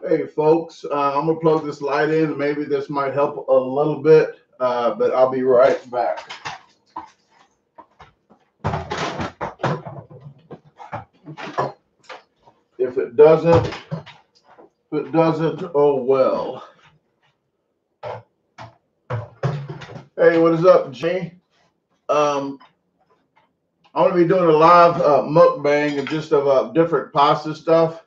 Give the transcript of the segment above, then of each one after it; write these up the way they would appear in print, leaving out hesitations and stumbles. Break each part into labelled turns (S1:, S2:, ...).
S1: Hey folks, I'm gonna plug this light in and maybe this might help a little bit, but I'll be right back. If it doesn't, oh well. Hey, what is up, G? I'm gonna be doing a live mukbang and just of different pasta stuff.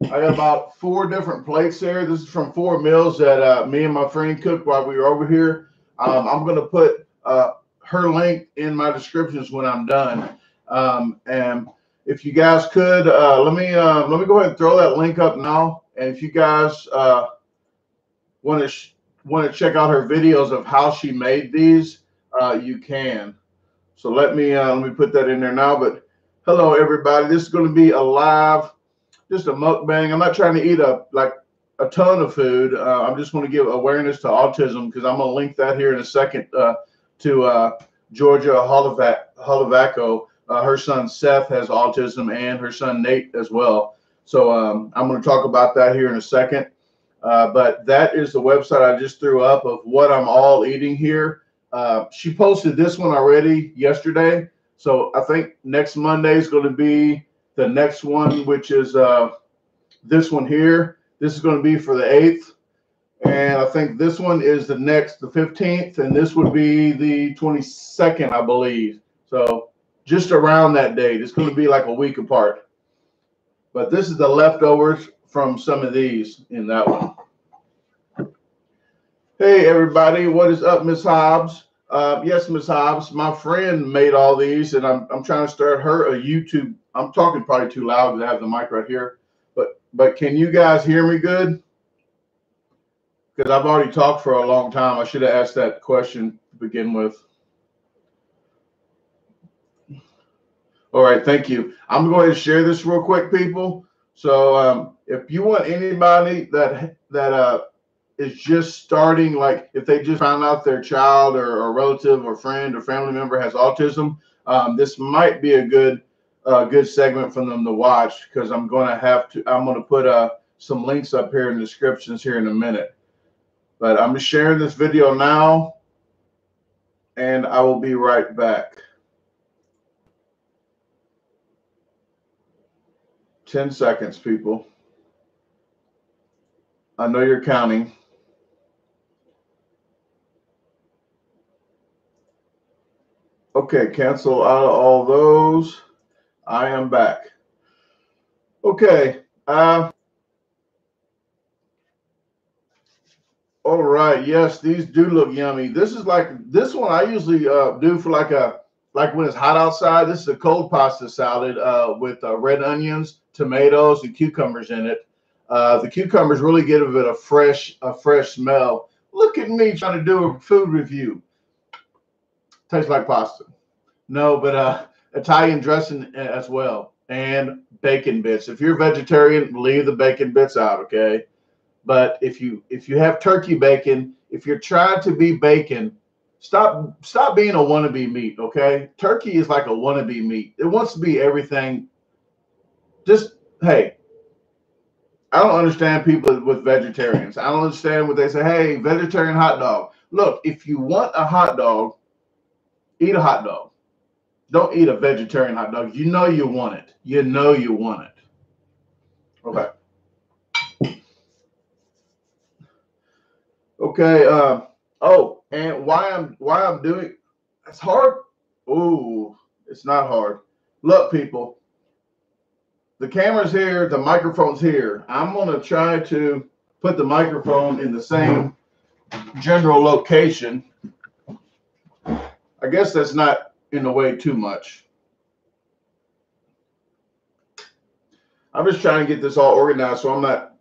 S1: I got about 4 different plates here. This is from 4 meals that me and my friend cooked while we were over here. I'm going to put her link in my descriptions when I'm done. And if you guys could, let me go ahead and throw that link up now. And if you guys want to check out her videos of how she made these, you can. So let me put that in there now. But hello everybody. This is going to be a live. Just a mukbang. I'm not trying to eat a ton of food. I'm just going to give awareness to autism because I'm going to link that here in a second to Georgia Holovacko. Her son Seth has autism and her son Nate as well. So I'm going to talk about that here in a second. But that is the website I just threw up of what I'm all eating here. She posted this one already yesterday. So I think next Monday is going to be the next one, which is this one here. This is going to be for the 8th. And I think this one is the 15th. And this would be the 22nd, I believe. So just around that date. It's going to be like a week apart. But this is the leftovers from some of these in that one. Hey, everybody. What is up, Miss Hobbs? Yes, Miss Hobbs. My friend made all these, and I'm trying to start her a YouTube. I'm talking probably too loud because I have the mic right here. But can you guys hear me good? Because I've already talked for a long time. I should have asked that question to begin with. All right, thank you. I'm going to share this real quick, people. So if you want anybody that is just starting, like if they just found out their child or a relative or friend or family member has autism, this might be a good segment for them to watch because I'm going to put some links up here in the descriptions here in a minute. But I'm sharing this video now, and I will be right back. 10 seconds, people. I know you're counting. Okay, cancel out of all those. I am back. Okay. All right. Yes, these do look yummy. This one I usually do for like when it's hot outside. This is a cold pasta salad with red onions, tomatoes, and cucumbers in it. The cucumbers really give it a fresh smell. Look at me trying to do a food review. Tastes like pasta. No, but Italian dressing as well, and bacon bits. If you're vegetarian, leave the bacon bits out, okay? But if you have turkey bacon, if you're trying to be bacon, stop being a wannabe meat, okay? Turkey is like a wannabe meat. It wants to be everything. Just, hey, I don't understand people with vegetarians. I don't understand what they say, hey, vegetarian hot dog. Look, if you want a hot dog, eat a hot dog. Don't eat a vegetarian hot dog. You know you want it. You know you want it. Okay. Okay. Oh, and why I'm doing it's hard. Ooh, it's not hard. Look, people. The camera's here. The microphone's here. I'm gonna try to put the microphone in the same general location. I guess that's not in the way too much. I'm just trying to get this all organized so I'm not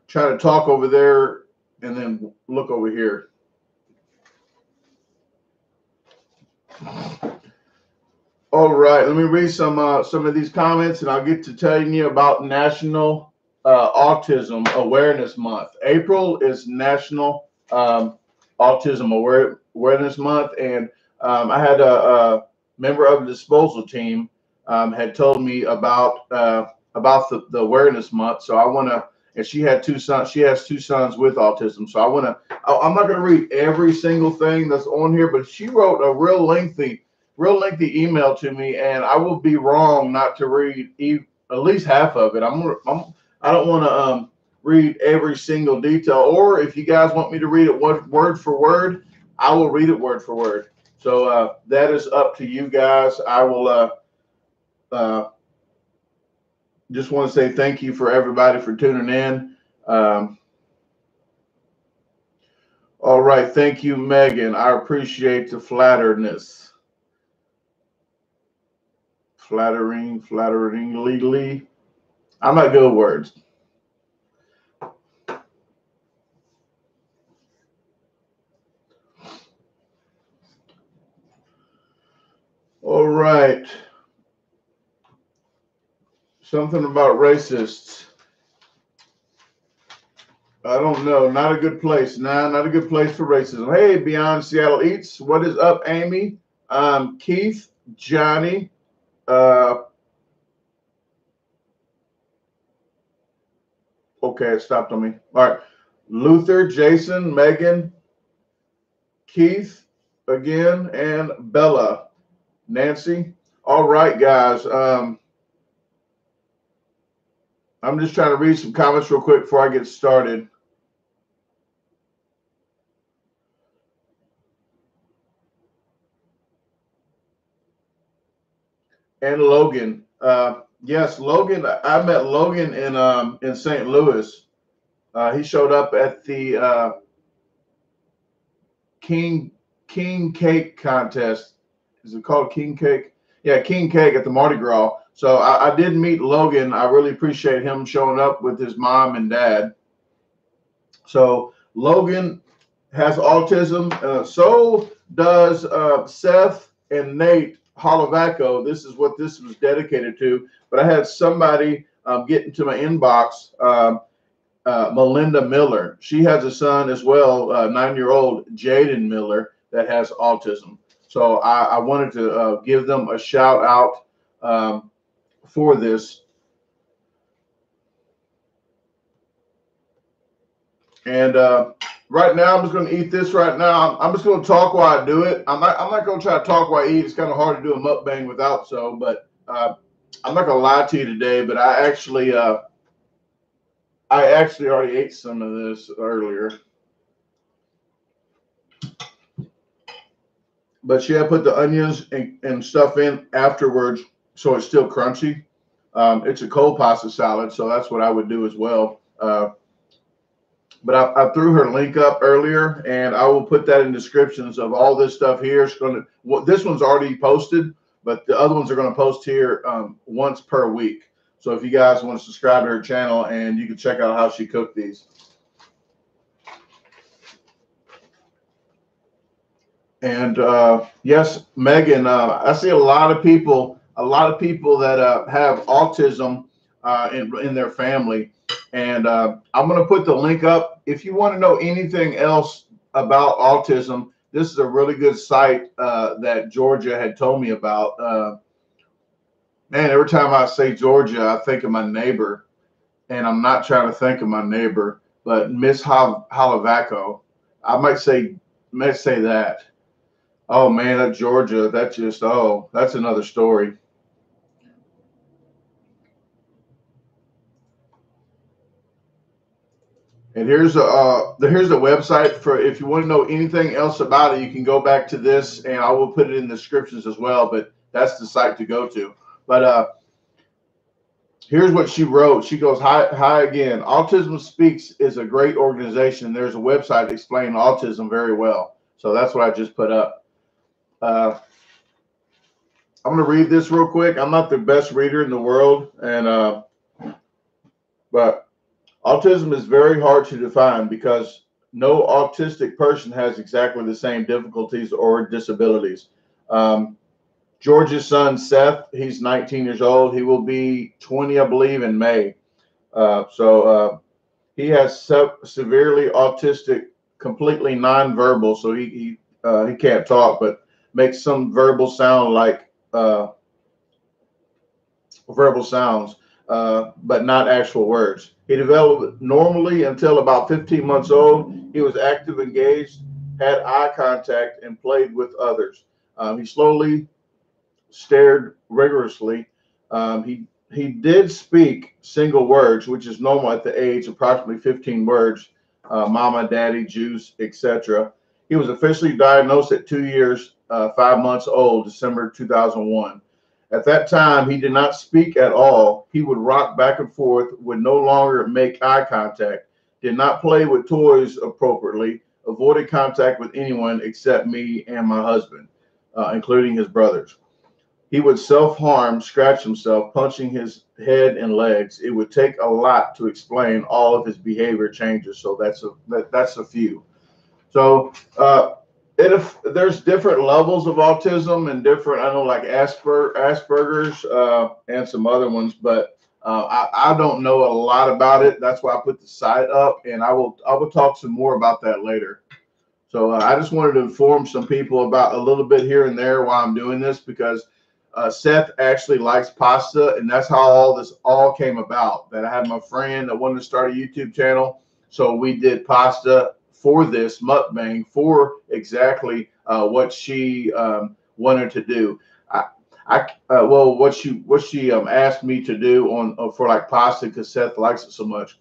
S1: trying to talk over there and then look over here. All right, let me read some of these comments and I'll get to telling you about National Autism Awareness Month. April is National Autism Awareness Month, and I had a member of the disposal team had told me about about the awareness month. So I want to, and she had two sons. She has two sons with autism. So I want to. I'm not going to read every single thing that's on here, but she wrote a real lengthy email to me, and I will be wrong not to read at least half of it. I don't want to read every single detail, or if you guys want me to read it word for word, I will read it word for word. So that is up to you guys. I will just want to say thank you for everybody for tuning in. All right. Thank you, Megan. I appreciate the flatterness. Flattering, legally. I'm not good with words. All right. Something about racists. I don't know. Not a good place. Not a good place for racism. Hey, Beyond Seattle Eats. What is up, Amy? Keith, Johnny. Okay, it stopped on me. All right. Luther, Jason, Megan, Keith again, and Bella. Nancy. All right, guys. I'm just trying to read some comments real quick before I get started. And Logan. Yes, Logan. I met Logan in St. Louis. He showed up at the King Cake contest. Is it called King Cake? Yeah, King Cake at the Mardi Gras. So I did meet Logan. I really appreciate him showing up with his mom and dad. So Logan has autism. So does Seth and Nate Holovacko. This is what this was dedicated to. But I had somebody get into my inbox, Melinda Miller. She has a son as well, 9-year-old Jaden Miller, that has autism. So I wanted to give them a shout out for this. And right now, I'm just going to eat this right now. I'm just going to talk while I do it. I'm not going to try to talk while I eat. It's kind of hard to do a mukbang without so. But I'm not going to lie to you today. But I actually already ate some of this earlier. But yeah, I put the onions and stuff in afterwards, so it's still crunchy. It's a cold pasta salad, so that's what I would do as well. But I threw her link up earlier, and I will put that in descriptions of all this stuff here. It's going to, this one's already posted, but the other ones are going to post here once per week. So if you guys want to subscribe to her channel, and you can check out how she cooked these. And yes, Megan, I see a lot of people that have autism in their family. And I'm going to put the link up. If you want to know anything else about autism, this is a really good site that Georgia had told me about. Man, every time I say Georgia, I think of my neighbor. And I'm not trying to think of my neighbor, but Miss Holovacko. I might say that. Oh man, that Georgia, that's another story. And here's the website for if you want to know anything else about it, you can go back to this, and I will put it in the descriptions as well. But that's the site to go to. But here's what she wrote. She goes, hi again. Autism Speaks is a great organization. There's a website explaining autism very well. So that's what I just put up. I'm going to read this real quick. I'm not the best reader in the world, and but autism is very hard to define because no autistic person has exactly the same difficulties or disabilities. George's son, Seth, he's 19 years old. He will be 20, I believe, in May. So he has severely autistic, completely nonverbal. So he can't talk, but makes some verbal sound like verbal sounds. but not actual words. He developed normally until about 15 months old. He was active, engaged, had eye contact, and played with others. He slowly stared rigorously. He did speak single words, which is normal at the age, approximately 15 words, mama, daddy, juice, etc. He was officially diagnosed at 2 years, 5 months old, December 2001. At that time, he did not speak at all. He would rock back and forth, would no longer make eye contact, did not play with toys appropriately, avoided contact with anyone except me and my husband, including his brothers. He would self-harm, scratch himself, punching his head and legs. It would take a lot to explain all of his behavior changes. So that's a few. So if there's different levels of autism and different, I know like Asperger's and some other ones, but I don't know a lot about it. That's why I put the site up, and I will talk some more about that later. So I just wanted to inform some people about a little bit here and there while I'm doing this, because Seth actually likes pasta, and that's how all this all came about. That I had my friend that wanted to start a YouTube channel, so we did pasta for this mukbang for exactly what she wanted to do. Well, what she asked me to do on for like pasta, because Seth likes it so much.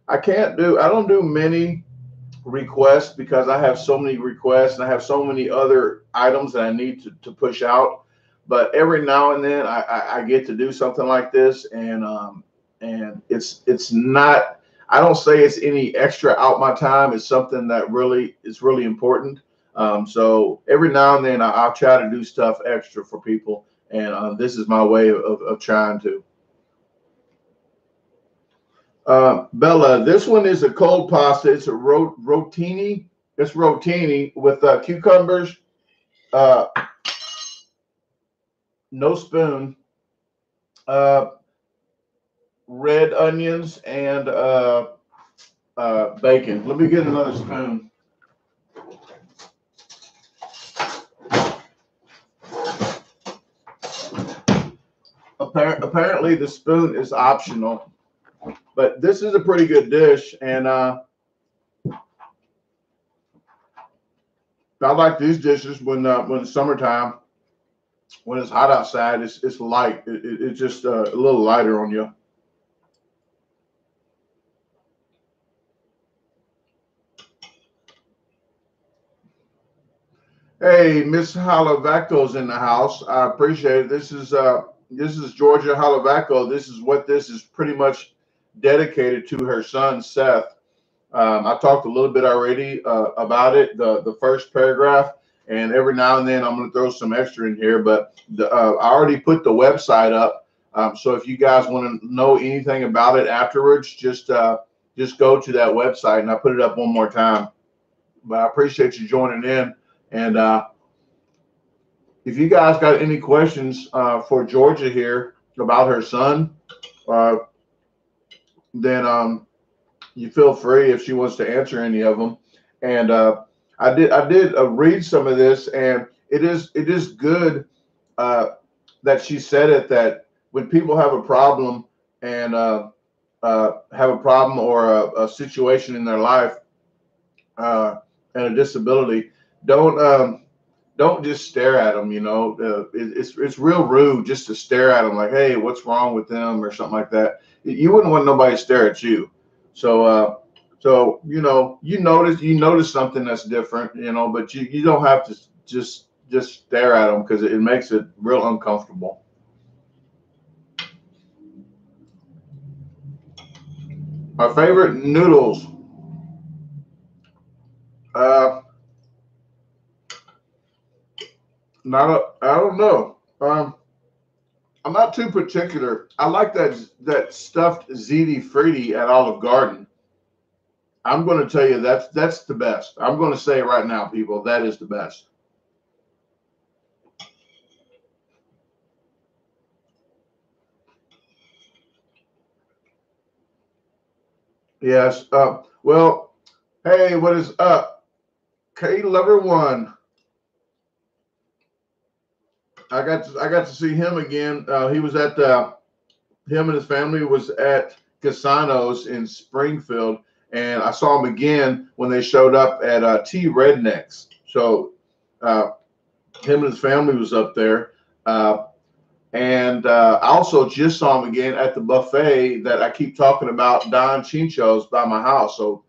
S1: I don't do many requests because I have so many requests and I have so many other items that I need to push out. But every now and then I get to do something like this, and it's not, I don't say it's any extra out my time. It's something that really is really important. So every now and then I'll try to do stuff extra for people, and this is my way of trying to. Bella, this one is a cold pasta. It's a rotini. It's rotini with cucumbers, no spoon, red onions, and bacon. Let me get another spoon. Apparently, the spoon is optional, but this is a pretty good dish, and I like these dishes when it's summertime. When it's hot outside, it's light. It's just a little lighter on you. Hey, Miss Holovacko's in the house. I appreciate it. This is Georgia Holovacko. This is what this is pretty much dedicated to her son Seth. I talked a little bit already about it, the first paragraph, and every now and then I'm going to throw some extra in here. But I already put the website up, so if you guys want to know anything about it afterwards, just go to that website, and I put it up one more time. But I appreciate you joining in. And if you guys got any questions for Georgia here about her son, then you feel free if she wants to answer any of them. And I did read some of this, and it is good that she said it, that when people have a problem and or a situation in their life and a disability, don't just stare at them. You know, it's real rude just to stare at them like, hey, what's wrong with them or something like that. You wouldn't want nobody to stare at you. So you know, you notice something that's different, you know, but you don't have to just stare at them, because it makes it real uncomfortable. My favorite noodles. I don't know. I'm not too particular. I like that stuffed ziti fritti at Olive Garden. I'm going to tell you that's the best. I'm going to say it right now, people. That is the best. Yes. Well, hey, what is up? K Lover One. I got to see him again. He was at the him and his family was at Casanos in Springfield, and I saw him again when they showed up at T Rednecks. So uh, him and his family was up there. And I also just saw him again at the buffet that I keep talking about, Don Chincho's by my house. So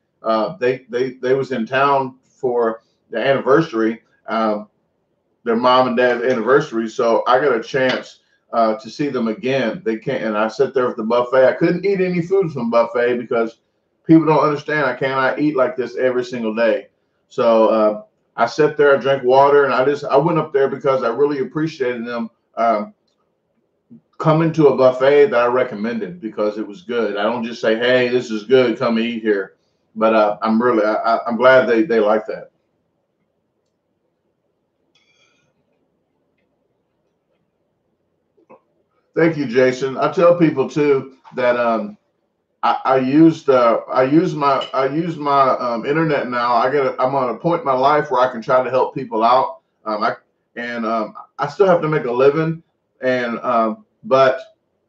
S1: they was in town for the anniversary, their mom and dad's anniversary. So I got a chance to see them again. They can't, and I sat there at the buffet. I couldn't eat any food from the buffet because people don't understand. I cannot eat like this every single day. So I sat there, I drank water, and I went up there because I really appreciated them. Coming to a buffet that I recommended because it was good. I don't just say, "Hey, this is good, come eat here," but I'm glad they like that. Thank you, Jason. I tell people too that I use my internet now. I'm on a point in my life where I can try to help people out. I still have to make a living, and but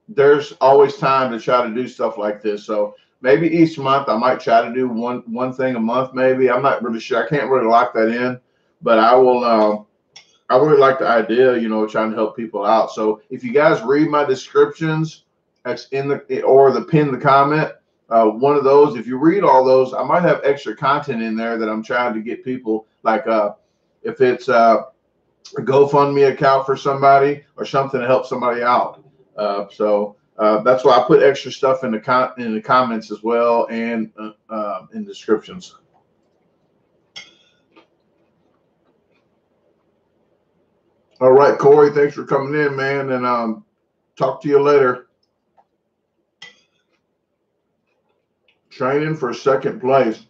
S1: there's always time to try to do stuff like this. So maybe each month I might try to do one thing a month. Maybe I'm not really sure. I can't really lock that in, but I will. I really like the idea, trying to help people out. So if you guys read my descriptions, that's in the pin the comment. One of those, if you read all those, I might have extra content in there that I'm trying to get people, like if it's a GoFundMe account for somebody or something to help somebody out. So that's why I put extra stuff in the comments as well, and in descriptions. All right, Corey, thanks for coming in, man, and talk to you later. Training for second place.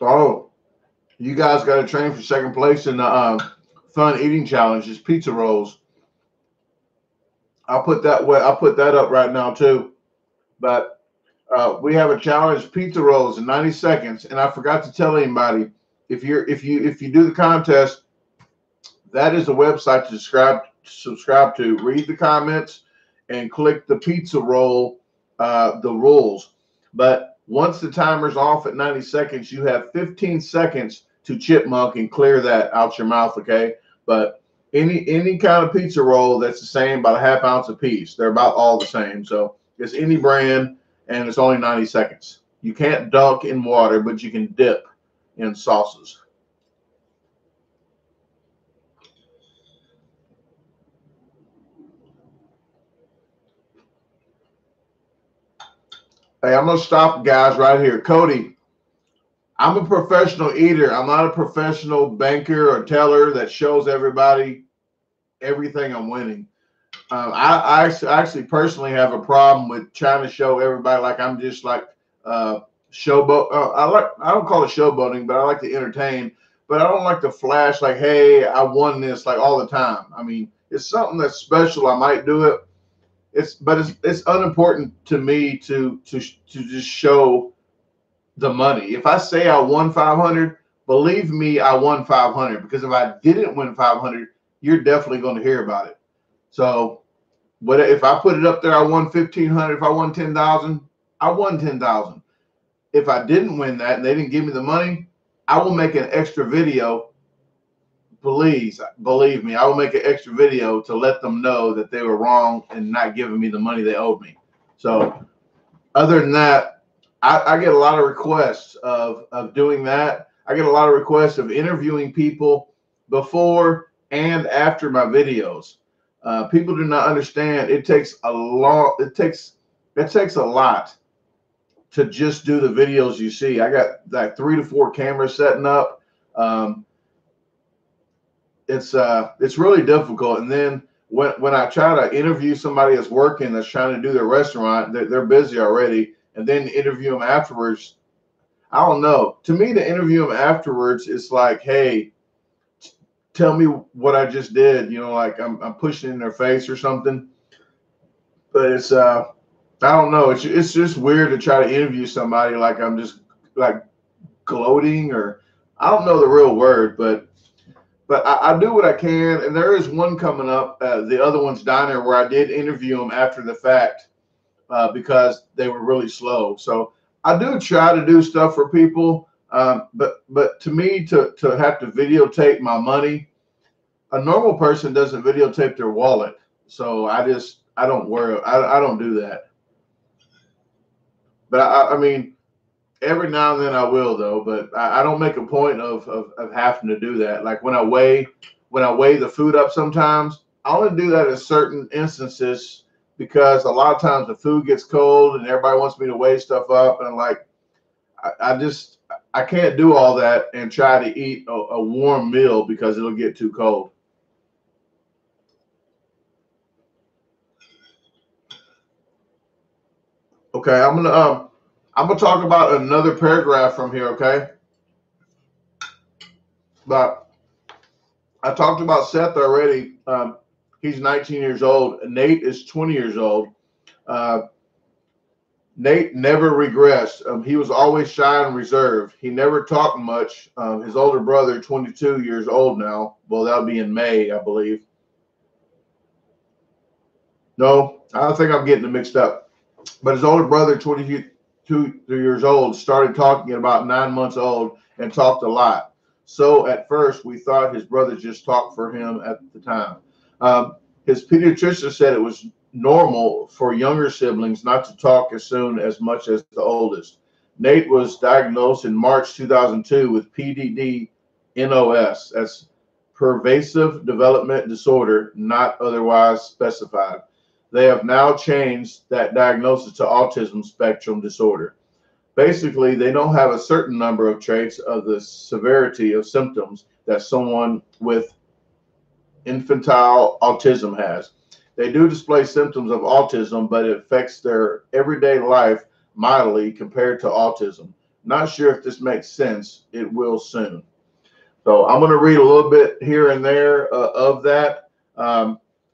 S1: Oh, you guys got to train for second place in the fun eating challenge. It's pizza rolls. I'll put that up right now too. But we have a challenge: pizza rolls in 90 seconds. And I forgot to tell anybody, if you do the contest, that is the website to subscribe to. Read the comments and click the pizza roll, the rules. But once the timer's off at 90 seconds, you have 15 seconds to chipmunk and clear that out your mouth, okay? But any kind of pizza roll that's the same, about a half ounce a piece. They're about all the same. So it's any brand, and it's only 90 seconds. You can't dunk in water, but you can dip in sauces. Hey, I'm going to stop, guys, right here. Cody, I'm a professional eater. I'm not a professional banker or teller that shows everybody everything I'm winning. I actually personally have a problem with trying to show everybody like I'm just like showboat. I don't call it showboating, but I like to entertain. But I don't like to flash like, hey, I won this like all the time. I mean, it's something that's special. I might do it. It's unimportant to me to just show the money. If I say I won 500, believe me, I won 500. Because if I didn't win 500, you're definitely going to hear about it. So, what if I put it up there? I won 1,500. If I won 10,000, I won 10,000. If I didn't win that and they didn't give me the money, I will make an extra video. Please believe me, I will make an extra video to let them know that they were wrong and not giving me the money they owed me. So, other than that, I get a lot of requests of doing that. I get a lot of requests of interviewing people before and after my videos. People do not understand. It takes a lot to just do the videos you see. I got like 3 to 4 cameras setting up. It's really difficult. And then when I try to interview somebody that's working, that's trying to do their restaurant, they're busy already, and then interview them afterwards. I don't know. To me, to interview them afterwards, it's like, hey, tell me what I just did. Like I'm pushing in their face or something. But it's I don't know. It's just weird to try to interview somebody like I'm just like gloating, or I don't know the real word, but But I do what I can, and there is one coming up. The other one's Diner, where I did interview them after the fact because they were really slow. So I do try to do stuff for people, but to me, to have to videotape my money, a normal person doesn't videotape their wallet. So I don't worry. I don't do that. But I mean, every now and then I will though. But I don't make a point of having to do that. Like when I weigh the food up, sometimes I only do that in certain instances because a lot of times the food gets cold and everybody wants me to weigh stuff up, and I'm like, I can't do all that and try to eat a warm meal because it'll get too cold. Okay, I'm gonna talk about another paragraph from here. Okay, but I talked about Seth already. He's 19 years old. Nate is 20 years old. Uh, Nate never regressed. He was always shy and reserved. He never talked much. His older brother, 22 years old now. Well, that'll be in May, I believe. No, I think I'm getting it mixed up. But his older brother, 22 years old, started talking at about 9 months old and talked a lot. So at first, we thought his brother just talked for him at the time. His pediatrician said it was normal for younger siblings not to talk as soon as much as the oldest. Nate was diagnosed in March 2002 with PDD-NOS. That's pervasive development disorder, not otherwise specified. They have now changed that diagnosis to autism spectrum disorder. Basically, they don't have a certain number of traits of the severity of symptoms that someone with infantile autism has. They do display symptoms of autism, but it affects their everyday life mildly compared to autism. Not sure if this makes sense. It will soon. So I'm going to read a little bit here and there of that.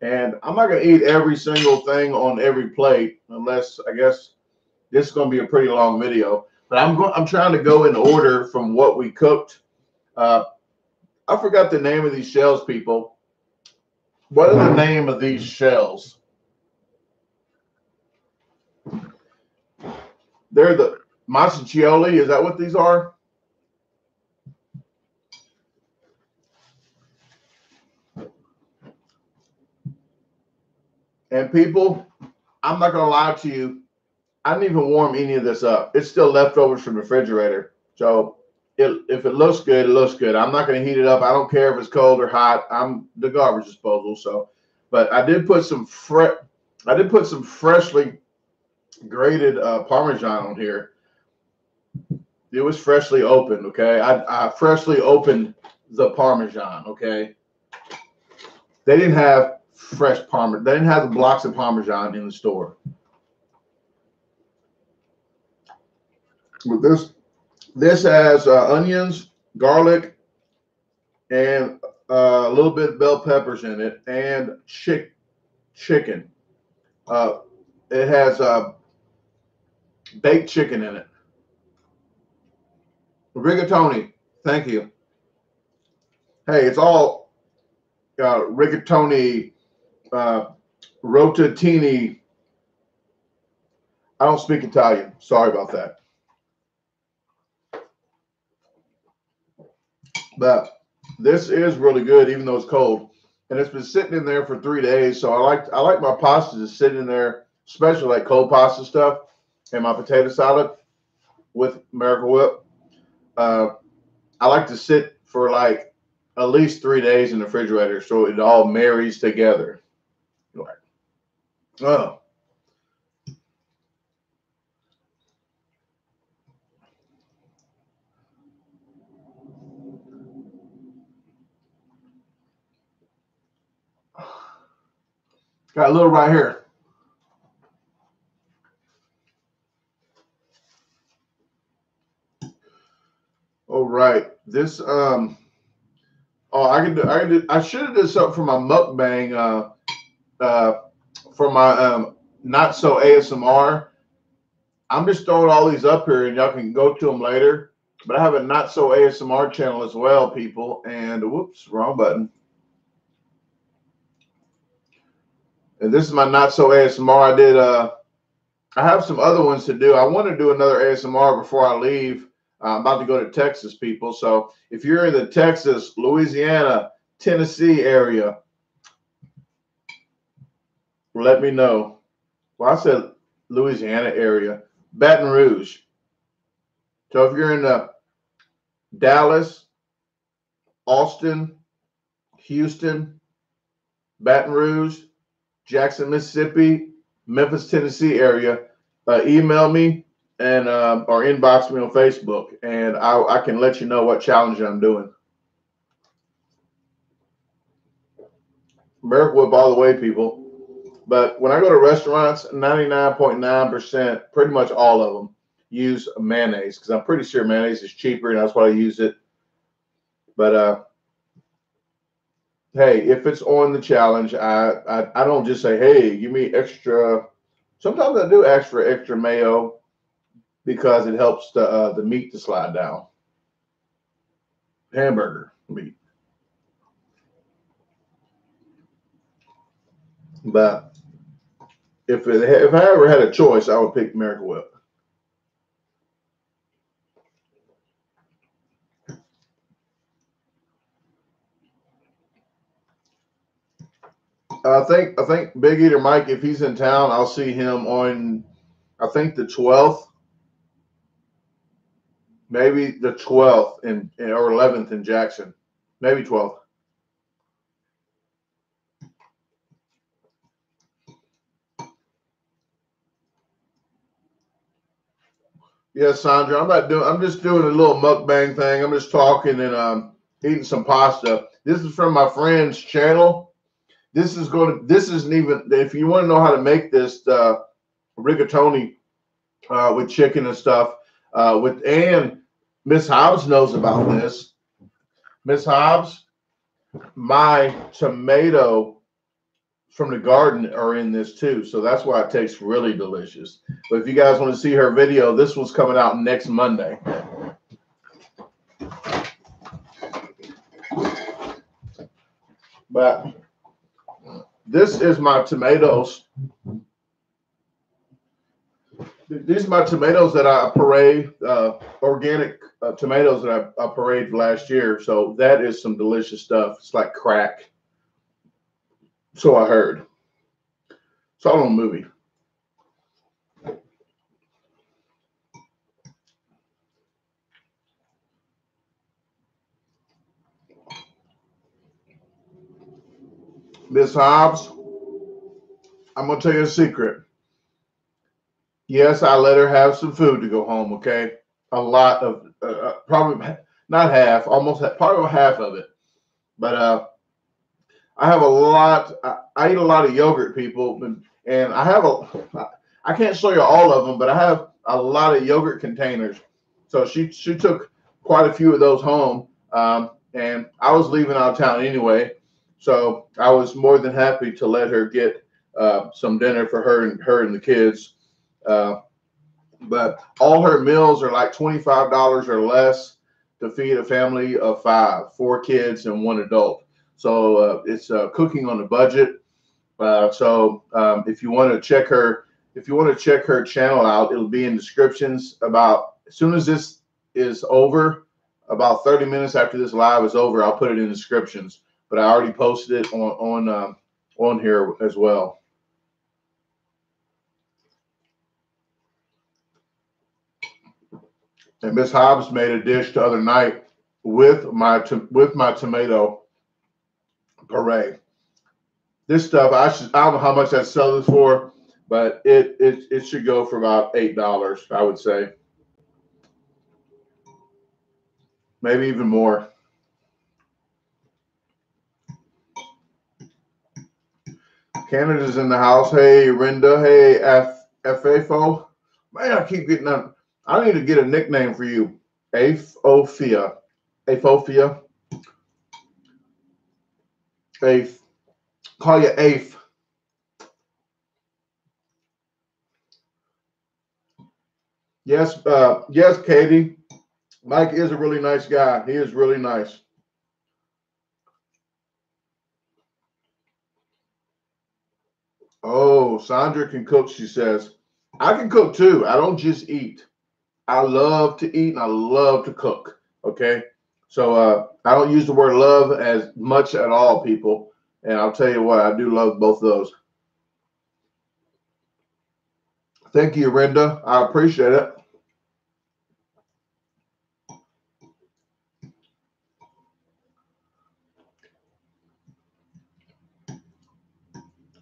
S1: And I'm not going to eat every single thing on every plate unless, I guess, this is going to be a pretty long video. But I'm trying to go in order from what we cooked. I forgot the name of these shells, people. What is the name of these shells? They're the Massiccioli. Is that what these are? And people, I'm not going to lie to you. I didn't even warm any of this up. It's still leftovers from the refrigerator. So if it looks good, it looks good. I'm not going to heat it up. I don't care if it's cold or hot. I'm the garbage disposal. So, but I did put some freshly grated Parmesan on here. It was freshly opened. Okay, I freshly opened the Parmesan. Okay, they didn't have fresh Parmesan. They didn't have the blocks of Parmesan in the store. With this has onions, garlic, and a little bit of bell peppers in it, and chicken. It has baked chicken in it. Rigatoni. Thank you. Hey, it's all rigatoni, rotatini. I don't speak Italian. Sorry about that. But this is really good, even though it's cold, and it's been sitting in there for 3 days. So I like my pasta to sit in there, especially like cold pasta stuff, and my potato salad with Miracle Whip. I like to sit for like at least 3 days in the refrigerator so it all marries together. Like, oh. Got a little right here. All right. This oh, I should have did something for my mukbang for my not so ASMR. I'm just throwing all these up here and y'all can go to them later. But I have a not so ASMR channel as well, people. And whoops, wrong button. And this is my not so ASMR. I have some other ones to do. I want to do another ASMR before I leave. I'm about to go to Texas, people. So if you're in the Texas, Louisiana, Tennessee area, let me know. Well, I said Louisiana area, Baton Rouge. So if you're in Dallas, Austin, Houston, Baton Rouge, Jackson, Mississippi, Memphis, Tennessee area, email me and or inbox me on Facebook, and I can let you know what challenge I'm doing. Miracle Whip all the way, people. But when I go to restaurants, 99.9%, pretty much all of them use mayonnaise because I'm pretty sure mayonnaise is cheaper, and that's why I use it. But hey, if it's on the challenge, I don't just say, hey, give me extra. Sometimes I do ask for extra mayo because it helps the meat to slide down. Hamburger meat. But if I ever had a choice, I would pick Miracle Whip. I think Big Eater Mike, if he's in town, I'll see him on, I think, the 12th, maybe the 12th or 11th in Jackson, maybe 12th. Yes, Sandra, I'm just doing a little mukbang thing. I'm just talking and eating some pasta. This is from my friend's channel. This isn't even, if you want to know how to make this rigatoni with chicken and stuff, and Miss Hobbs knows about this. Miss Hobbs, my tomato from the garden are in this too, so that's why it tastes really delicious. But if you guys want to see her video, this one's coming out next Monday. But this is my tomatoes. These are my tomatoes that I parade, organic tomatoes that I paraded last year. So that is some delicious stuff. It's like crack. So I heard. Saw it on a movie. Miss Hobbs, I'm going to tell you a secret. Yes, I let her have some food to go home, okay? A lot of, probably not half, probably half of it. But I have a lot, I eat a lot of yogurt, people, and I can't show you all of them, but I have a lot of yogurt containers. So she took quite a few of those home, and I was leaving out of town anyway, so I was more than happy to let her get some dinner for her and the kids. But all her meals are like $25 or less to feed a family of 4 kids and 1 adult. So it's cooking on a budget. So if you want to check her channel out, it'll be in descriptions. About as soon as this is over, about 30 minutes after this live is over, I'll put it in descriptions. But I already posted it on here as well. And Miss Hobbs made a dish the other night with my tomato puree. This stuff, I don't know how much I sell this for, but it should go for about $8, I would say. Maybe even more. Canada's in the house. Hey, Rinda. Hey, FAFO. Man, I keep getting up. I need to get a nickname for you. Aphofia. Aphofia. Aph. Call you Aph. Yes, yes, Katie. Mike is a really nice guy. He is really nice. Oh, Sandra can cook, she says. I can cook too. I don't just eat. I love to eat and I love to cook. Okay. So I don't use the word love as much at all, people. And I'll tell you what, I do love both of those. Thank you, Renda. I appreciate it.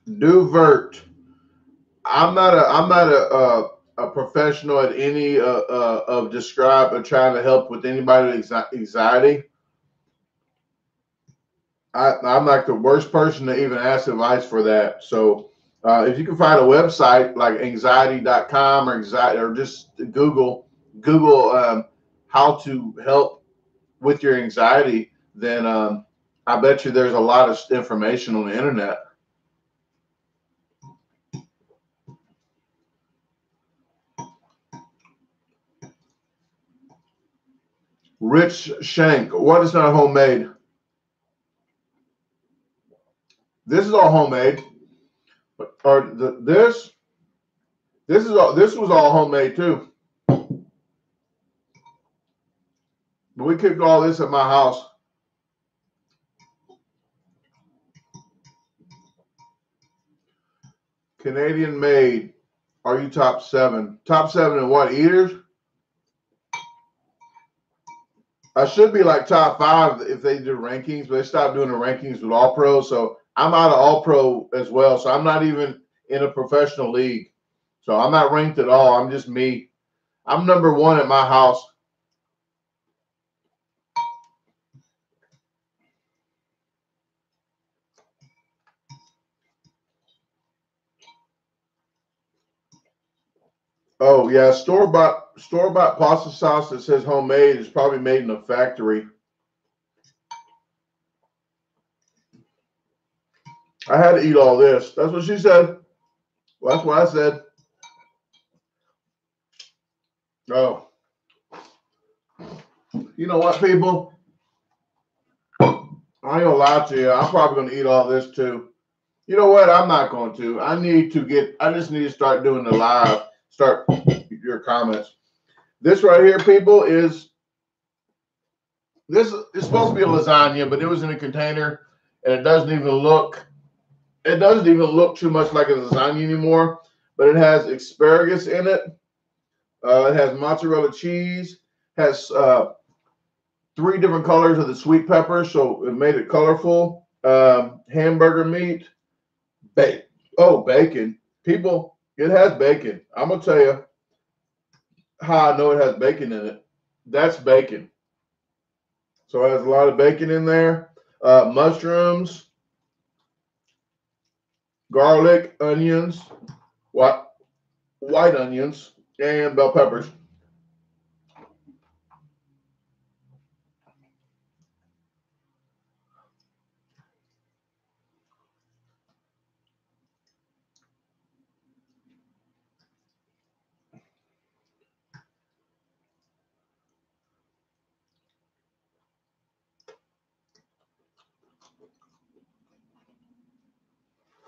S1: Duvert. I'm not a professional at any of describe or trying to help with anybody with anxiety. I'm like the worst person to even ask advice for that. So if you can find a website like anxiety.com or anxiety or just Google how to help with your anxiety, then I bet you there's a lot of information on the internet. Rich Shank, what is not homemade? This is all homemade. Or this this was all homemade too. But we cooked all this at my house. Canadian made. Are you top 7? Top 7 in what? Eaters? I should be like top 5 if they do rankings, but they stopped doing the rankings with All Pro. So I'm out of All Pro as well. So I'm not even in a professional league. So I'm not ranked at all. I'm just me. I'm number 1 at my house. Oh yeah, store bought pasta sauce that says homemade is probably made in a factory. I had to eat all this. That's what she said. Well, that's what I said. Oh, you know what, people? I ain't gonna lie to you. I'm probably gonna eat all this too. You know what? I'm not going to. I just need to start doing the live. Start your comments. This right here, people, this is supposed to be a lasagna, but it was in a container, and it doesn't even look too much like a lasagna anymore. But it has asparagus in it. It has mozzarella cheese. Has 3 different colors of the sweet pepper, so it made it colorful. Hamburger meat. Bacon. People, it has bacon. I'm gonna tell you how I know it has bacon in it. That's bacon. So it has a lot of bacon in there. Mushrooms, garlic, onions, white onions, and bell peppers.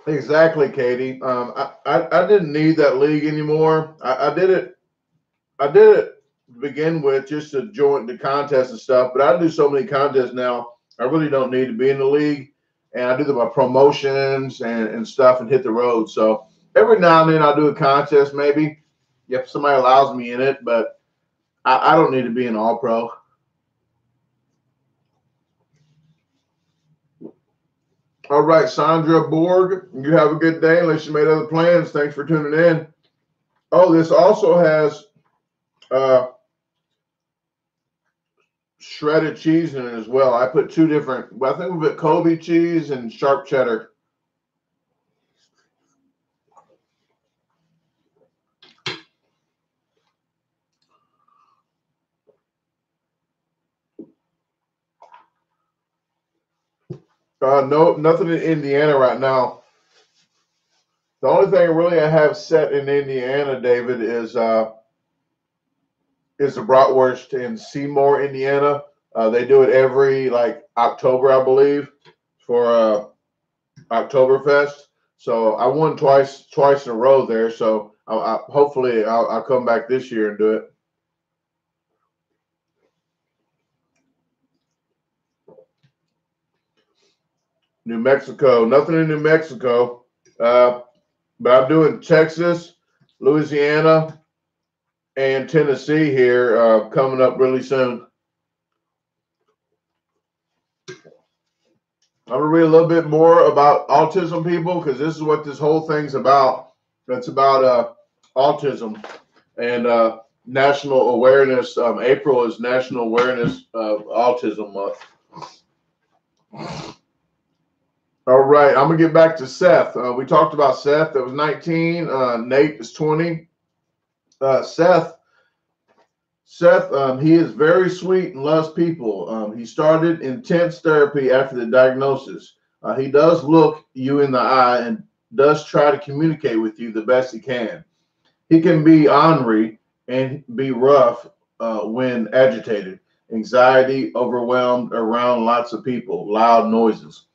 S1: Exactly, Katie. I didn't need that league anymore. I did it. I did it to begin with just to join the contest and stuff. But I do so many contests now. I really don't need to be in the league, and I do my promotions and stuff and hit the road. So every now and then I'll do a contest, maybe if somebody allows me in it. But I don't need to be an All Pro. All right, Sandra Borg, you have a good day. Unless you made other plans, thanks for tuning in. Oh, this also has uh, shredded cheese in it as well. I put 2 different. Well, I think we put Kobe cheese and sharp cheddar. No, nothing in Indiana right now. The only thing really I have set in Indiana, David, is the bratwurst in Seymour, Indiana. They do it every like October, I believe, for Oktoberfest. So I won twice in a row there. So hopefully I'll come back this year and do it. New Mexico, nothing in New Mexico, but I'm doing Texas, Louisiana, and Tennessee here coming up really soon. I'm gonna read a little bit more about autism, people, because this is what this whole thing's about. It's about autism and national awareness. April is National Awareness of Autism Month. All right, I'm gonna get back to Seth. We talked about Seth. That was 19. Nate is 20. Seth, he is very sweet and loves people. He started intense therapy after the diagnosis. He does look you in the eye and does try to communicate with you the best he can. He can be ornery and be rough when agitated, anxiety, overwhelmed around lots of people, loud noises.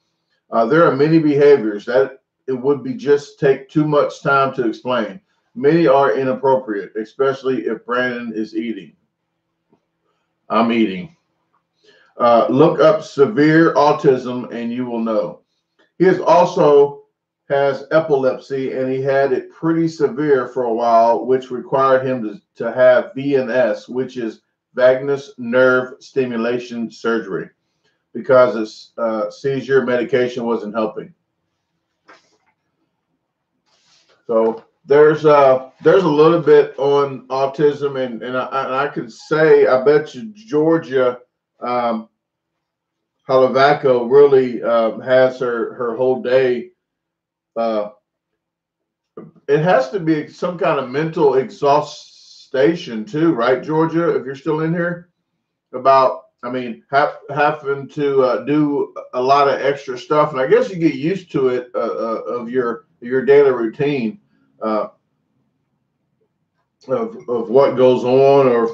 S1: There are many behaviors that it would be just take too much time to explain. Many are inappropriate, especially if Brandon is eating. I'm eating. Look up severe autism and you will know. He also has epilepsy and he had it pretty severe for a while, which required him to have VNS, which is vagus nerve stimulation surgery, because his seizure medication wasn't helping. So there's a little bit on autism, and I could say I bet you Georgia Holovacko really has her whole day. It has to be some kind of mental exhaustion too, right, Georgia? If you're still in here, having to do a lot of extra stuff, and I guess you get used to it of your daily routine. Of what goes on, or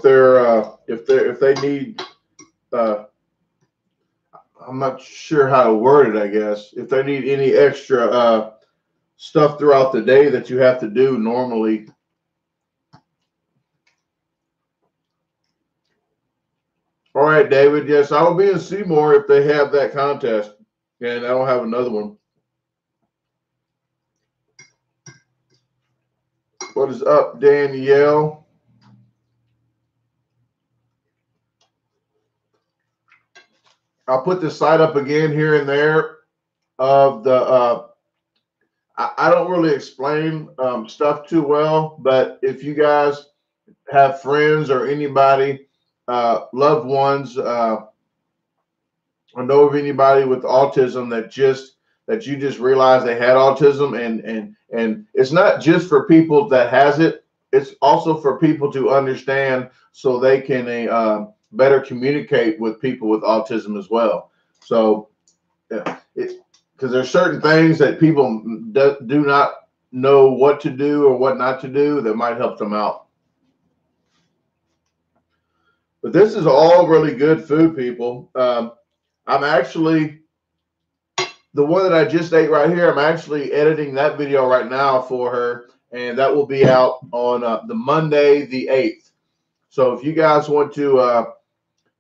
S1: if they need, I'm not sure how to word it. I guess if they need any extra stuff throughout the day that you have to do normally. All right, David. Yes, I will be in Seymour if they have that contest, and I don't have another one. What is up, Danielle? I'll put the site up again here and there of the. I don't really explain stuff too well, but if you guys have friends or anybody, loved ones, or know of anybody with autism that you just realize they had autism, and it's not just for people that has it, it's also for people to understand so they can better communicate with people with autism as well. So because there's certain things that people do not know what to do or what not to do that might help them out. But this is all really good food, people. I'm actually, the one that I just ate right here, I'm actually editing that video right now for her, and that will be out on the Monday, the 8th. So if you guys want to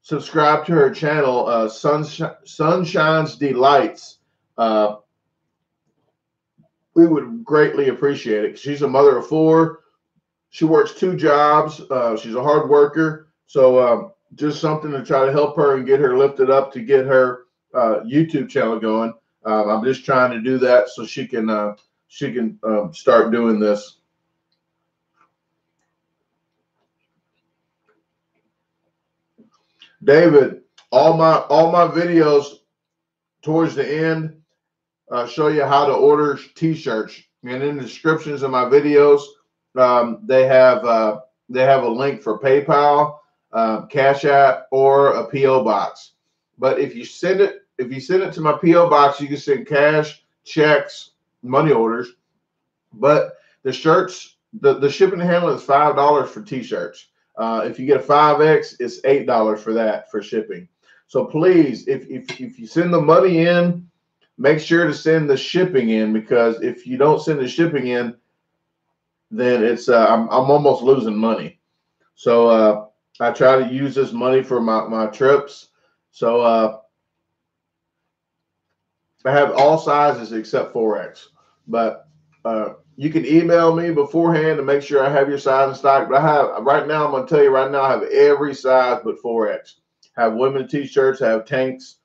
S1: subscribe to her channel, Sunshine's Delights, we would greatly appreciate it. She's a mother of 4. She works 2 jobs. She's a hard worker. So just something to try to help her and get her lifted up to get her YouTube channel going. I'm just trying to do that so she can start doing this. David, all my videos towards the end show you how to order T-shirts, and in the descriptions of my videos, they have a link for PayPal, Cash App, or a PO box. But if you send it to my PO box, you can send cash, checks, money orders. But the shirts, the shipping and handling is $5 for T-shirts. If you get a 5X, it's $8 for that for shipping. So please, if you send the money in, make sure to send the shipping in, because if you don't send the shipping in, then it's I'm almost losing money. So I try to use this money for my trips. So I have all sizes except 4X. But you can email me beforehand to make sure I have your size in stock. But I have right now, I'm going to tell you right now, I have every size but 4X. I have women's t-shirts, I have tanks.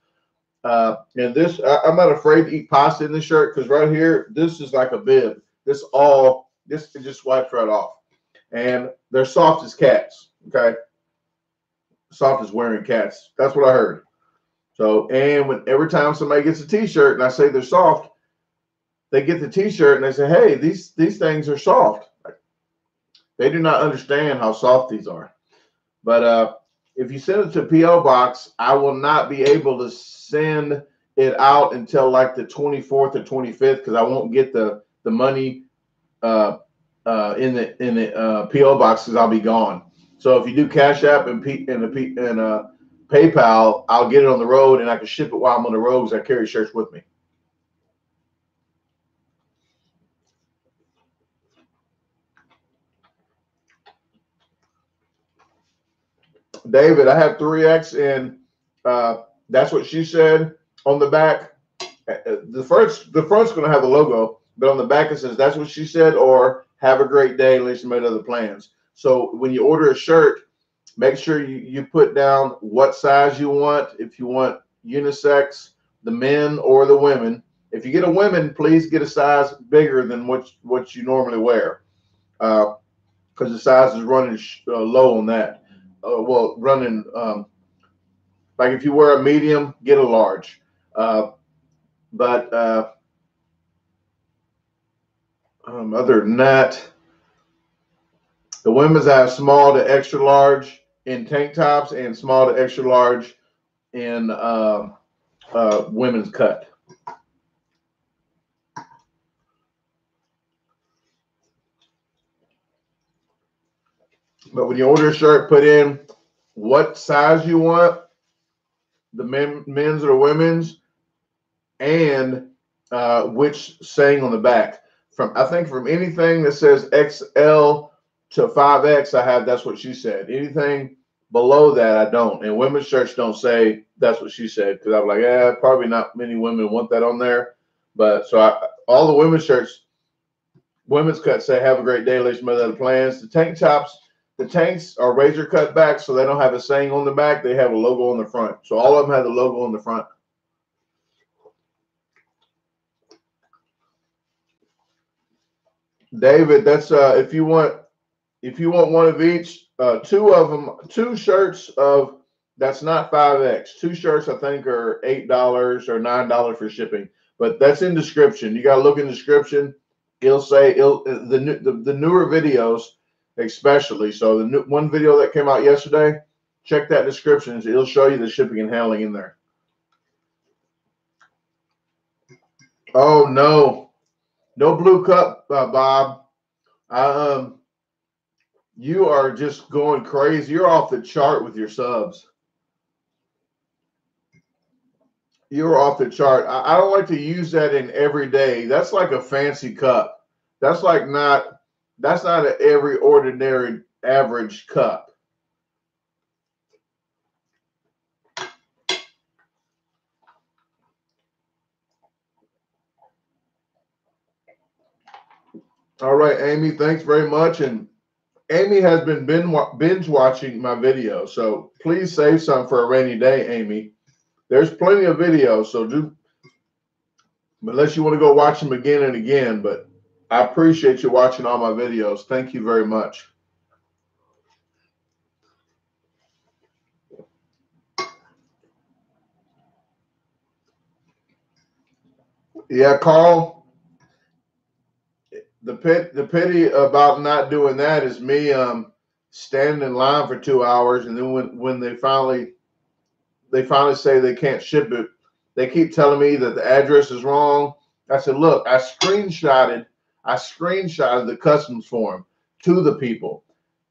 S1: And this, I'm not afraid to eat pasta in this shirt, because right here, this is like a bib. This it just swipes right off. And they're soft as cats, okay? Soft as wearing cats. That's what I heard. So, and every time somebody gets a t-shirt and I say they're soft, they get the t-shirt and they say, hey, these things are soft. They do not understand how soft these are. But if you send it to P.O. Box, I will not be able to send it out until like the 24th or 25th, because I won't get the money in the P.O. Box, because I'll be gone. So if you do Cash App and PayPal, I'll get it on the road and I can ship it while I'm on the road, because I carry shirts with me. David, I have 3X, and that's what she said on the back. The front's going to have the logo, but on the back it says that's what she said, or have a great day, unless you made other plans. So when you order a shirt, make sure you put down what size you want. If you want unisex, the men or the women. If you get a women, please get a size bigger than what you normally wear, because the size is running low on that. Well, running like if you wear a medium, get a large. But other than that, the women's have small to extra large in tank tops and small to extra large in women's cut. But when you order a shirt, put in what size you want, the men's or women's, and which saying on the back. I think from anything that says XL to 5X, I have that's what she said. Anything below that, I don't. And women's shirts don't say that's what she said, because I'm like, probably not many women want that on there. But so all the women's shirts, women's cut say have a great day, ladies and other plans. The tank tops, the tanks are razor cut back, so they don't have a saying on the back. They have a logo on the front. So all of them have the logo on the front. David, that's if you want one of each, two shirts of that's not 5X. Two shirts I think are $8 or $9 for shipping, but that's in description. You got to look in description. It'll say the newer videos, especially. So the one video that came out yesterday, check that description. It'll show you the shipping and handling in there. Oh no blue cup, Bob. You are just going crazy. You're off the chart with your subs. You're off the chart. I don't like to use that in every day. That's like a fancy cup. That's not an every ordinary average cup. All right, Amy, thanks very much. And Amy has been binge watching my videos, so please save some for a rainy day, Amy. There's plenty of videos, so unless you want to go watch them again and again, but I appreciate you watching all my videos. Thank you very much. Yeah, Carl, the pity about not doing that is me standing in line for 2 hours, and then when they finally say they can't ship it, they keep telling me that the address is wrong. I said, look, I screenshotted the customs form to the people.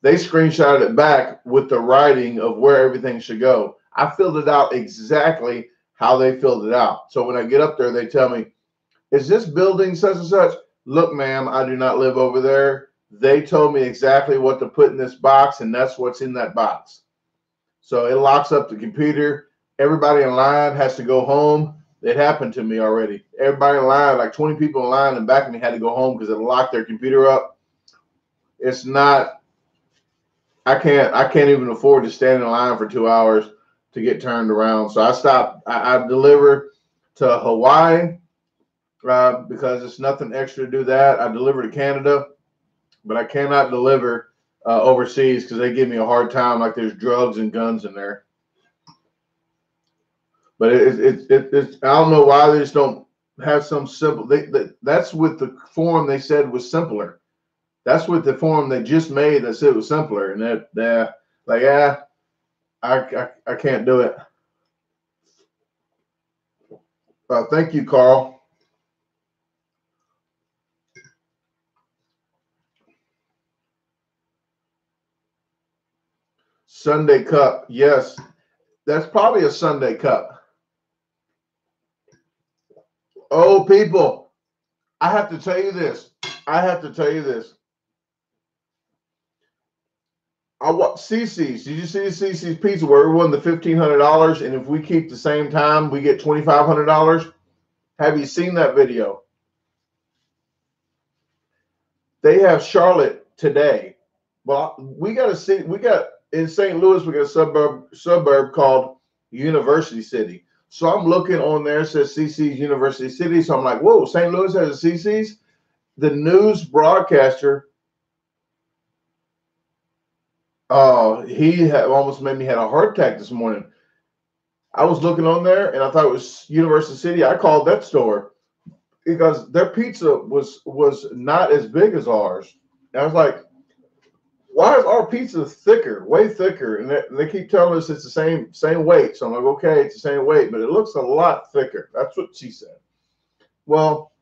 S1: they screenshotted it back with the writing of where everything should go. I filled it out exactly how they filled it out. So when I get up there, they tell me, is this building such and such? Look, ma'am, I do not live over there. They told me exactly what to put in this box, and that's what's in that box. So it locks up the computer. Everybody in line has to go home. It happened to me already. Everybody in line, like 20 people in line and back of me, had to go home because it locked their computer up. It's not, I can't even afford to stand in line for 2 hours to get turned around. So I stopped. I deliver to Hawaii because it's nothing extra to do that. I deliver to Canada, but I cannot deliver overseas because they give me a hard time, like there's drugs and guns in there. But it's I don't know why they just don't have some simple. That's with the form they said was simpler. That's with the form they just made that said it was simpler, and that like I can't do it. Thank you, Carl. Sunday cup, yes, that's probably a Sunday cup. Oh, people, I have to tell you this. I have to tell you this. I want CC's. Did you see CC's pizza where we won the $1,500, and if we keep the same time, we get $2,500? Have you seen that video? They have Charlotte today. Well, we got a city. We got in St. Louis. We got a suburb called University City. So I'm looking on there. It says CC's University City. So I'm like, whoa, St. Louis has a CC's. The news broadcaster. He had almost made me had a heart attack this morning. I was looking on there and I thought it was University City. I called that store because their pizza was not as big as ours. And I was like, why is our pizza thicker, way thicker? And they keep telling us it's the same weight. So I'm like, okay, it's the same weight, but it looks a lot thicker. That's what she said. Well,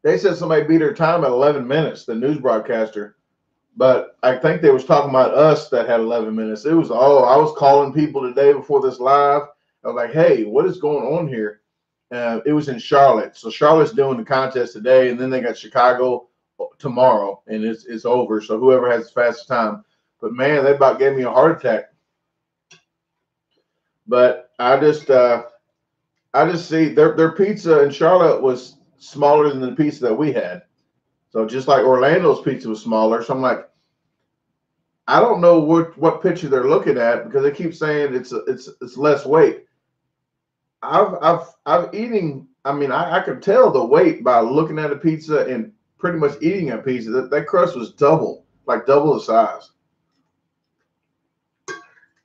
S1: they said somebody beat her time at 11 minutes, the news broadcaster. But I think they was talking about us that had 11 minutes. I was calling people today before this live. I was like, hey, what is going on here? It was in Charlotte. So Charlotte's doing the contest today, and then they got Chicago tomorrow, and it's over. So whoever has the fastest time. But man, they about gave me a heart attack. But I just see their pizza in Charlotte was smaller than the pizza that we had. So just like Orlando's pizza was smaller. So I'm like, I don't know what picture they're looking at because they keep saying it's less weight. I've eating. I mean, I could tell the weight by looking at a pizza and pretty much eating a pizza. That crust was double the size.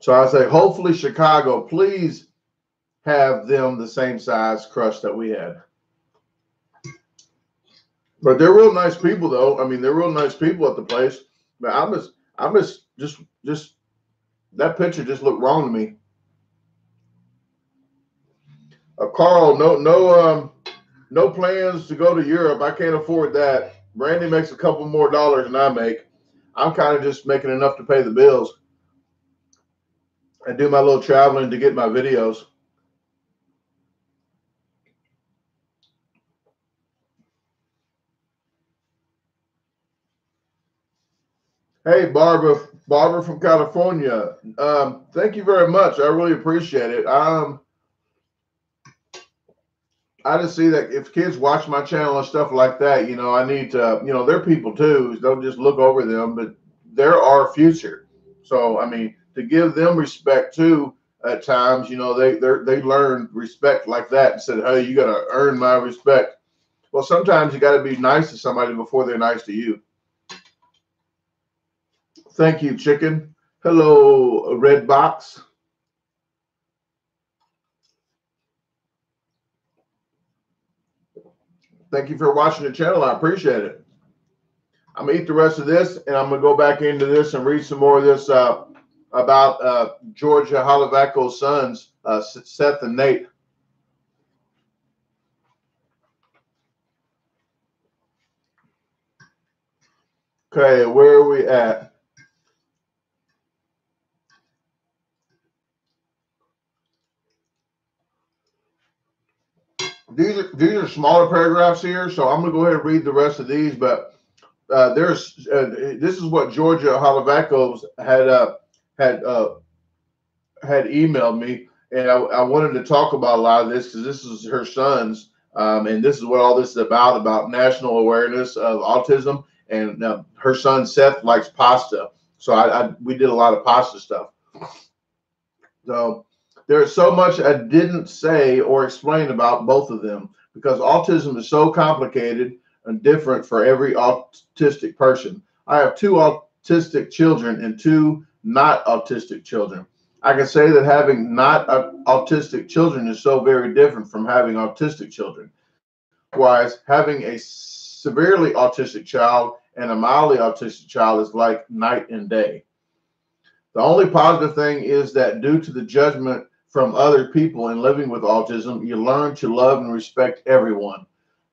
S1: So I say, hopefully Chicago, please have them the same size crust that we had. But they're real nice people, though. I mean, they're real nice people at the place. But I just that picture just looked wrong to me. Carl, no plans to go to Europe. I can't afford that. Brandy makes a couple more dollars than I make. I'm kind of just making enough to pay the bills and do my little traveling to get my videos. Hey, Barbara from California. Thank you very much. I really appreciate it. I just see that if kids watch my channel and stuff like that, I need to, they're people too. Don't just look over them, but they're our future. So, I mean, to give them respect too, at times, they learn respect like that and said, hey, you got to earn my respect. Well, sometimes you got to be nice to somebody before they're nice to you. Thank you, Chicken. Hello, Red Box. Thank you for watching the channel. I appreciate it. I'm going to eat the rest of this, and I'm going to go back into this and read some more of this about Georgia Holovacko's sons, Seth and Nate. Okay, where are we at? these are smaller paragraphs here, so I'm gonna go ahead and read the rest of these. But this is what Georgia Holovacko had had emailed me, and I wanted to talk about a lot of this because this is her son's, and this is what all this is about national awareness of autism. And her son Seth likes pasta, so we did a lot of pasta stuff. So there's so much I didn't say or explain about both of them because autism is so complicated and different for every autistic person. I have 2 autistic children and 2 not autistic children. I can say that having not autistic children is so very different from having autistic children. Likewise, having a severely autistic child and a mildly autistic child is like night and day. The only positive thing is that due to the judgment from other people in living with autism, you learn to love and respect everyone.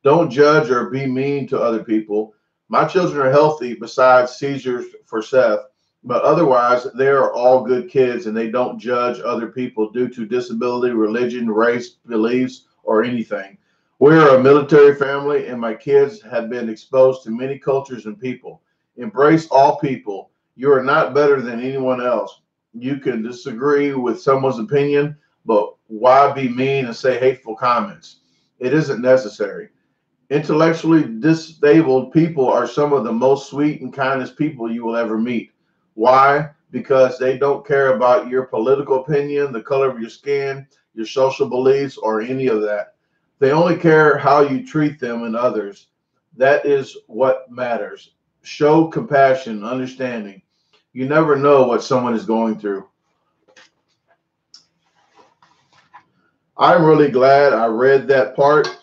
S1: Don't judge or be mean to other people. My children are healthy besides seizures for Seth, but otherwise they are all good kids and they don't judge other people due to disability, religion, race, beliefs, or anything. We're a military family and my kids have been exposed to many cultures and people. Embrace all people. You are not better than anyone else. You can disagree with someone's opinion, but why be mean and say hateful comments? It isn't necessary. Intellectually disabled people are some of the most sweet and kindest people you will ever meet. Why? Because they don't care about your political opinion, the color of your skin, your social beliefs, or any of that. They only care how you treat them and others. That is what matters. Show compassion, understanding. You never know what someone is going through. I'm really glad I read that part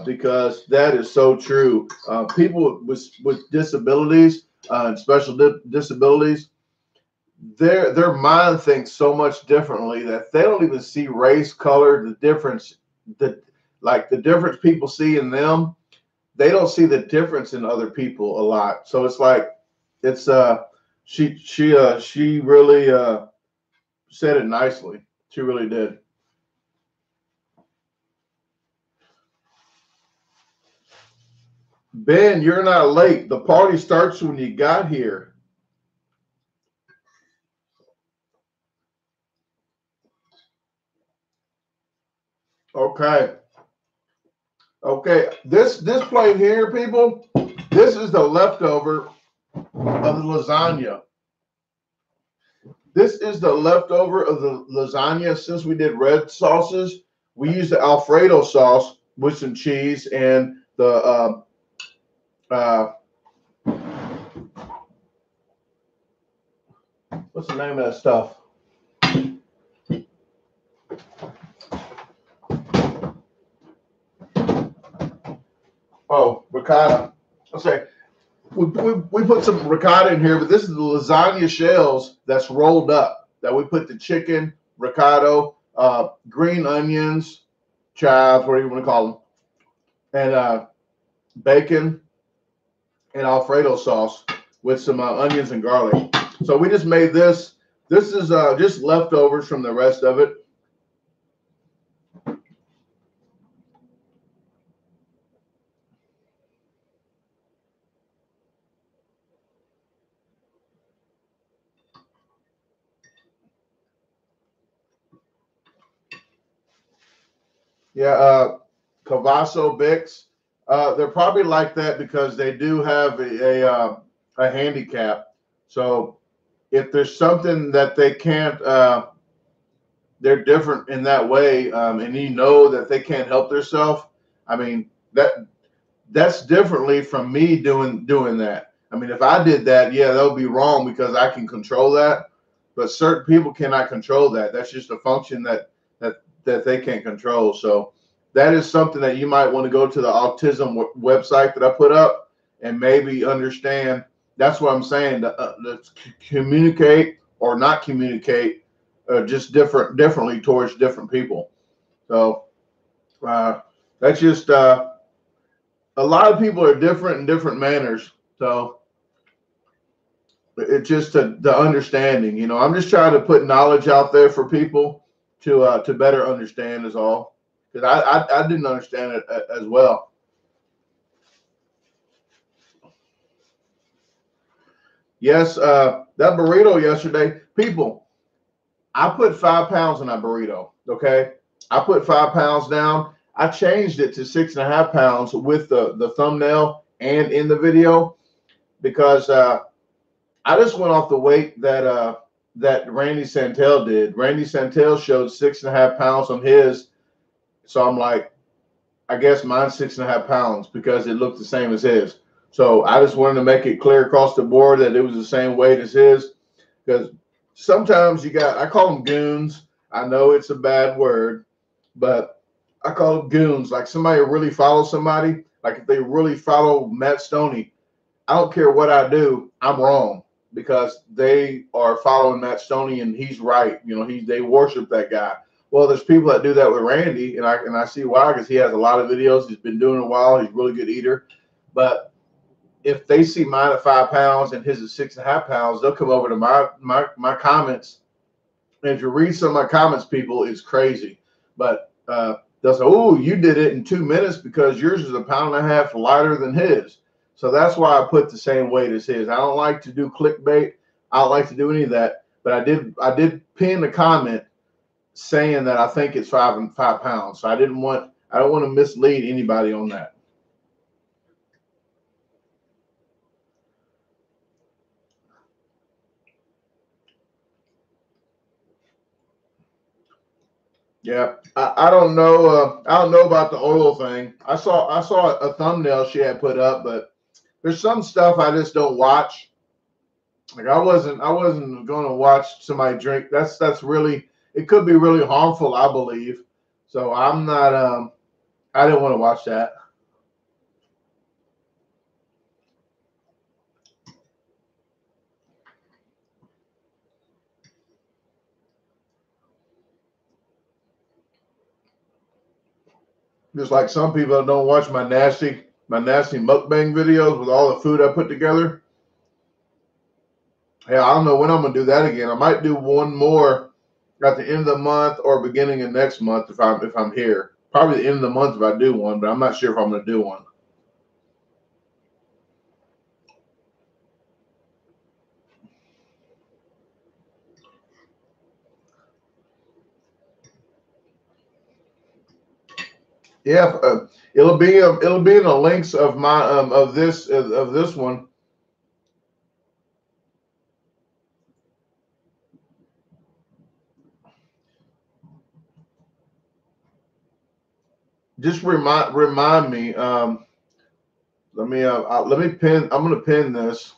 S1: because that is so true. People with disabilities and special disabilities, their mind thinks so much differently that they don't even see race, color, the difference, the difference people see in them. They don't see the difference in other people a lot. So it's like she really said it nicely. She really did. Ben, you're not late. The party starts when you got here. Okay. Okay. This plate here, people, this is the leftover of the lasagna. This is the leftover of the lasagna. Since we did red sauces, we used the Alfredo sauce with some cheese and the what's the name of that stuff? Oh, ricotta. Okay. We put some ricotta in here, but this is the lasagna shells that's rolled up. That we put the chicken, ricotta, green onions, chives, whatever you want to call them, and bacon and Alfredo sauce with some onions and garlic. So we just made this. This is just leftovers from the rest of it. Yeah, Cavasso Bix. They're probably like that because they do have a handicap. So if there's something that they can't, they're different in that way, and you know that they can't help themselves. I mean that's differently from me doing that. I mean, if I did that, yeah, that would be wrong because I can control that, but certain people cannot control that. That's just a function that they can't control. So that is something that you might want to go to the autism website that I put up and maybe understand. That's what I'm saying. Let's communicate or not communicate, just differently towards different people. So that's just a lot of people are different in different manners. So it's just the understanding. I'm just trying to put knowledge out there for people to better understand is all. because I didn't understand it as well. Yes, that burrito yesterday, people, I put 5 pounds in that burrito. Okay, I put 5 pounds down. I changed it to 6.5 pounds with the thumbnail and in the video because I just went off the weight that that Randy Santel did. Randy Santel showed 6.5 pounds on his, so I'm like, I guess mine's 6.5 pounds because it looked the same as his. So I just wanted to make it clear across the board that it was the same weight as his, because sometimes you got, I call them goons. I know it's a bad word, but I call them goons. Like somebody really follows somebody, like if they really follow Matt Stoney, I don't care what I do, I'm wrong because they are following Matt Stoney and he's right. You know, they worship that guy. Well, there's people that do that with Randy, and I see why, because he has a lot of videos. He's been doing it a while. He's a really good eater. But if they see mine at 5 pounds and his is 6.5 pounds, they'll come over to my comments. And if you read some of my comments, people, it's crazy. But they'll say, "Oh, you did it in 2 minutes because yours is 1.5 pounds lighter than his." So that's why I put the same weight as his. I don't like to do clickbait. I don't like to do any of that. But I did pin a comment saying that I think it's 5 pounds. So I don't want to mislead anybody on that. Yeah, I don't know. I don't know about the oil thing. I saw a thumbnail she had put up, but there's some stuff I just don't watch. Like I wasn't going to watch somebody drink. That's really, it could be really harmful, I believe. So I'm not. I didn't want to watch that. Just like some people that don't watch my nasty mukbang videos with all the food I put together. Hey, I don't know when I'm gonna do that again. I might do one more at the end of the month or beginning of next month if I'm here. Probably the end of the month if I do one, but I'm not sure if I'm gonna do one. Yeah, it'll be in the links of my of this one. Just remind me. Let me pin. I'm gonna pin this.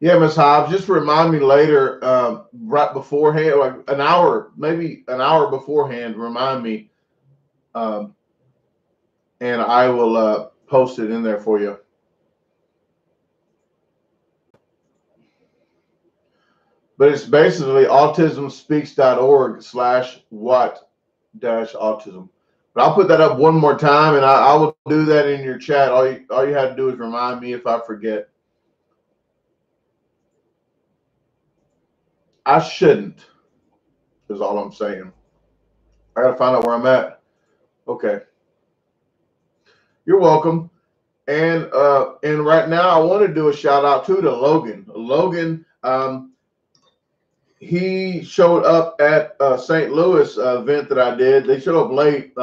S1: Yeah, Miss Hobbs, just remind me later, right beforehand, like an hour, maybe an hour beforehand. Remind me, um, and I will post it in there for you. But it's basically autismspeaks.org/what-autism. But I'll put that up one more time, and I will do that in your chat. All you have to do is remind me if I forget. I shouldn't, is all I'm saying. I got to find out where I'm at. Okay. You're welcome. And right now I want to do a shout out to Logan. Logan, he showed up at St. Louis event that I did. They showed up late.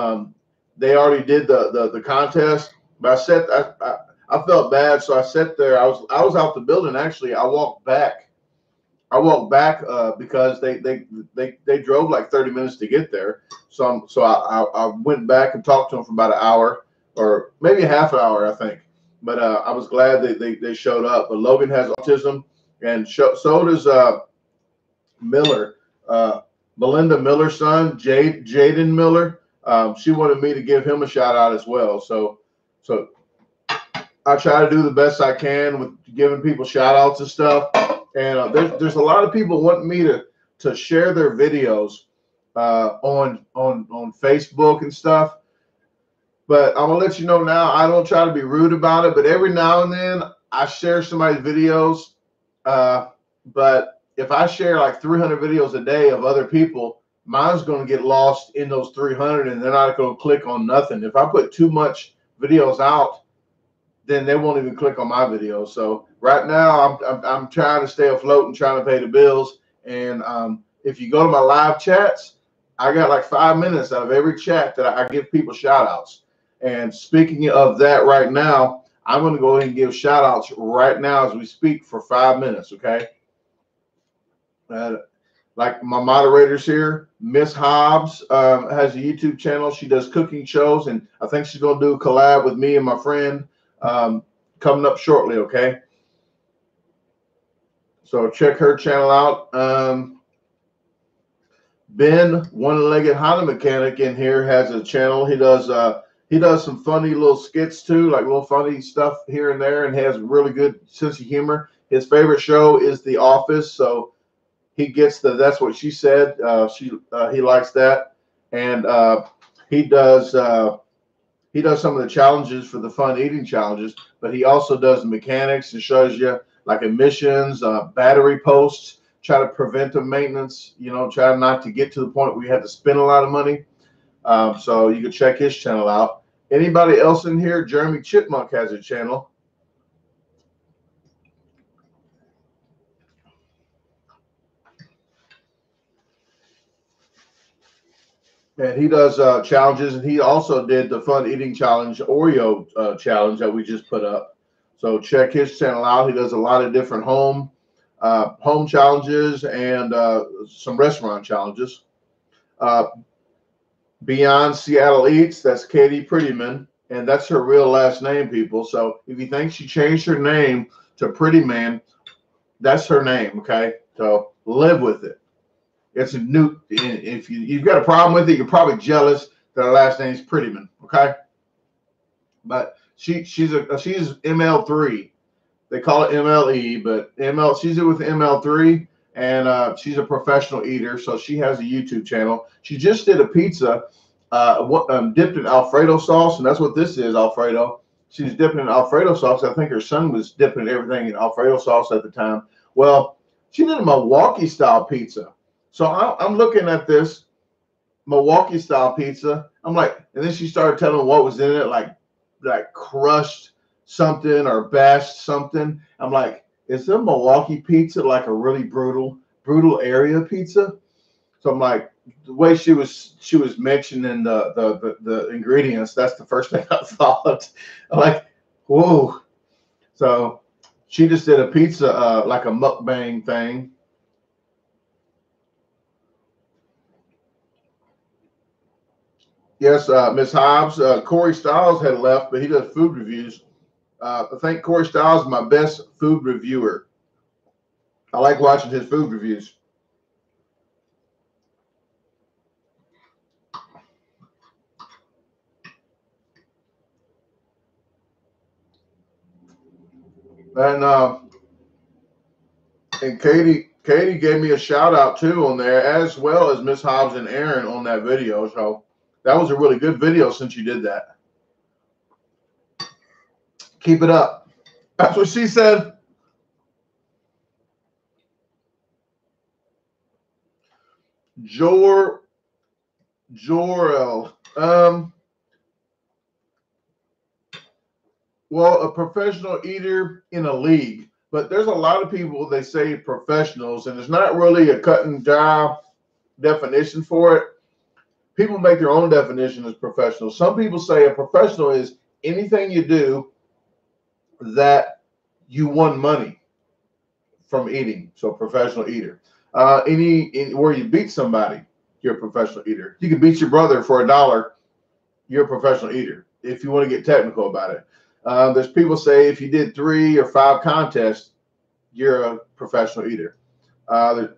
S1: They already did the contest, but I felt bad, so I sat there. I was out the building actually. I walked back because they drove like 30 minutes to get there. So I went back and talked to them for about an hour or maybe half an hour, I think. But I was glad they showed up. But Logan has autism, and so does Miller, Melinda Miller's son, Jaden Miller. She wanted me to give him a shout out as well. So I try to do the best I can with giving people shout outs and stuff. And there's a lot of people wanting me to share their videos on Facebook and stuff. But I'm gonna let you know now, I don't try to be rude about it, but every now and then I share somebody's videos. But if I share like 300 videos a day of other people, mine's going to get lost in those 300, and they're not going to click on nothing. If I put too much videos out, then they won't even click on my videos. So right now, I'm trying to stay afloat and trying to pay the bills. And if you go to my live chats, I got like 5 minutes out of every chat that I give people shout outs. And speaking of that right now, I'm going to go ahead and give shout outs right now as we speak for 5 minutes. Okay. Like my moderators here, Miss Hobbs has a YouTube channel. She does cooking shows, and I think she's going to do a collab with me and my friend coming up shortly, okay? So check her channel out. Ben, one-legged Honda mechanic in here, has a channel. He does some funny little skits too, like little funny stuff here and there, and has really good sense of humor. His favorite show is The Office, so he gets the "that's what she said." He likes that, and he does some of the challenges for the fun eating challenges. But he also does the mechanics and shows you like emissions, battery posts, try to prevent the maintenance. You know, try not to get to the point where you have to spend a lot of money. So you can check his channel out. Anybody else in here? Jeremy Chipmunk has a channel. And he does challenges, and he also did the fun eating challenge, Oreo challenge that we just put up. So check his channel out. He does a lot of different home challenges and some restaurant challenges. Beyond Seattle Eats, that's Katie Prettyman, and that's her real last name, people. So if you think she changed her name to Pretty Man, that's her name, okay? So live with it. It's a new. If you've got a problem with it, you're probably jealous that her last name's Prettyman, okay? But she's ML3. They call it MLE, but she's with ML3, and she's a professional eater. So she has a YouTube channel. She just did a pizza, dipped in Alfredo sauce, and that's what this is, Alfredo. She's dipping in Alfredo sauce. I think her son was dipping everything in Alfredo sauce at the time. Well, she did a Milwaukee style pizza. So I'm looking at this Milwaukee style pizza. I'm like, and then she started telling me what was in it, like crushed something or bashed something. I'm like, is the Milwaukee pizza like a really brutal area pizza? So I'm like, the way she was mentioning the ingredients, that's the first thing I thought. I'm like, whoa. So she just did a pizza like a mukbang thing. Yes, Miss Hobbs. Corey Stiles had left, but he does food reviews. I think Corey Stiles is my best food reviewer. I like watching his food reviews. And Katie gave me a shout out too on there, as well as Miss Hobbs and Aaron on that video. So that was a really good video since you did that. Keep it up. That's what she said. Jorel. Well, a professional eater in a league, but there's a lot of people, they say professionals, and there's not really a cut and dry definition for it. People make their own definition as professional. Some people say a professional is anything you do that you won money from eating. So professional eater. Where you beat somebody, you're a professional eater. You can beat your brother for $1, you're a professional eater, if you want to get technical about it. There's people say if you did 3 or 5 contests, you're a professional eater. I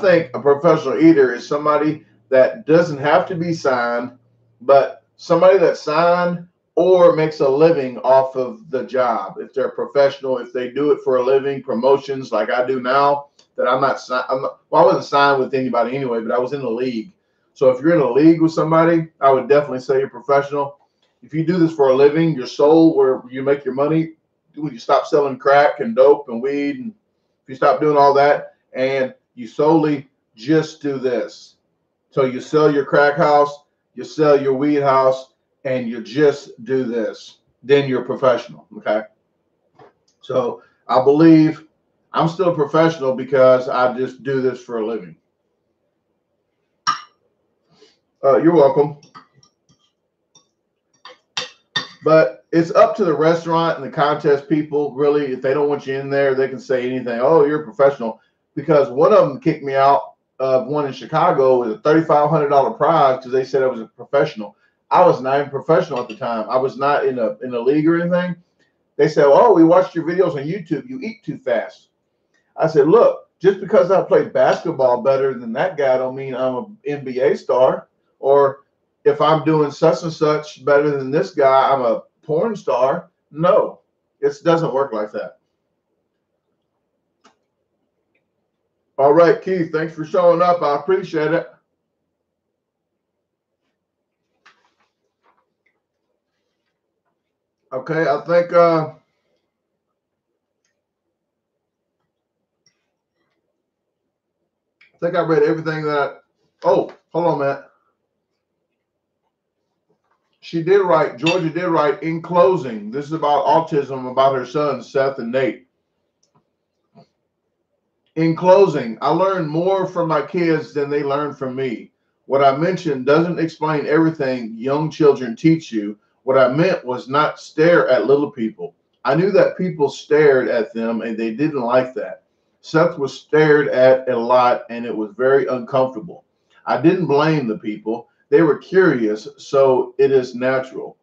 S1: think a professional eater is somebody that doesn't have to be signed, but somebody that's signed or makes a living off of the job. If they're a professional, if they do it for a living, promotions like I do now, that I'm not signed. Well, I wasn't signed with anybody anyway, but I was in the league. So if you're in a league with somebody, I would definitely say you're professional. If you do this for a living, your soul, where you make your money, when you stop selling crack and dope and weed, and if you stop doing all that, and You solely just do this. So you sell your crack house, you sell your weed house, and you just do this. Then you're professional. Okay. So I believe I'm still a professional because I just do this for a living. You're welcome. But it's up to the restaurant and the contest people, really. If they don't want you in there, they can say anything. Oh, you're a professional. Because one of them kicked me out of one in Chicago with a $3,500 prize because they said I was a professional. I was not even professional at the time. I was not in a league or anything. They said, oh, we watched your videos on YouTube. You eat too fast. I said, look, just because I play basketball better than that guy don't mean I'm an NBA star. Or if I'm doing such and such better than this guy, I'm a porn star. No, it doesn't work like that. All right, Keith, thanks for showing up. I appreciate it. Okay, I think I read everything that. Oh, hold on, Matt. She did write. Georgia did write. In closing, this is about autism, about her sons, Seth and Nate. In closing, I learned more from my kids than they learned from me. What I mentioned doesn't explain everything young children teach you. What I meant was not stare at little people. I knew that people stared at them and they didn't like that. Seth was stared at a lot and it was very uncomfortable. I didn't blame the people. They were curious, so it is natural.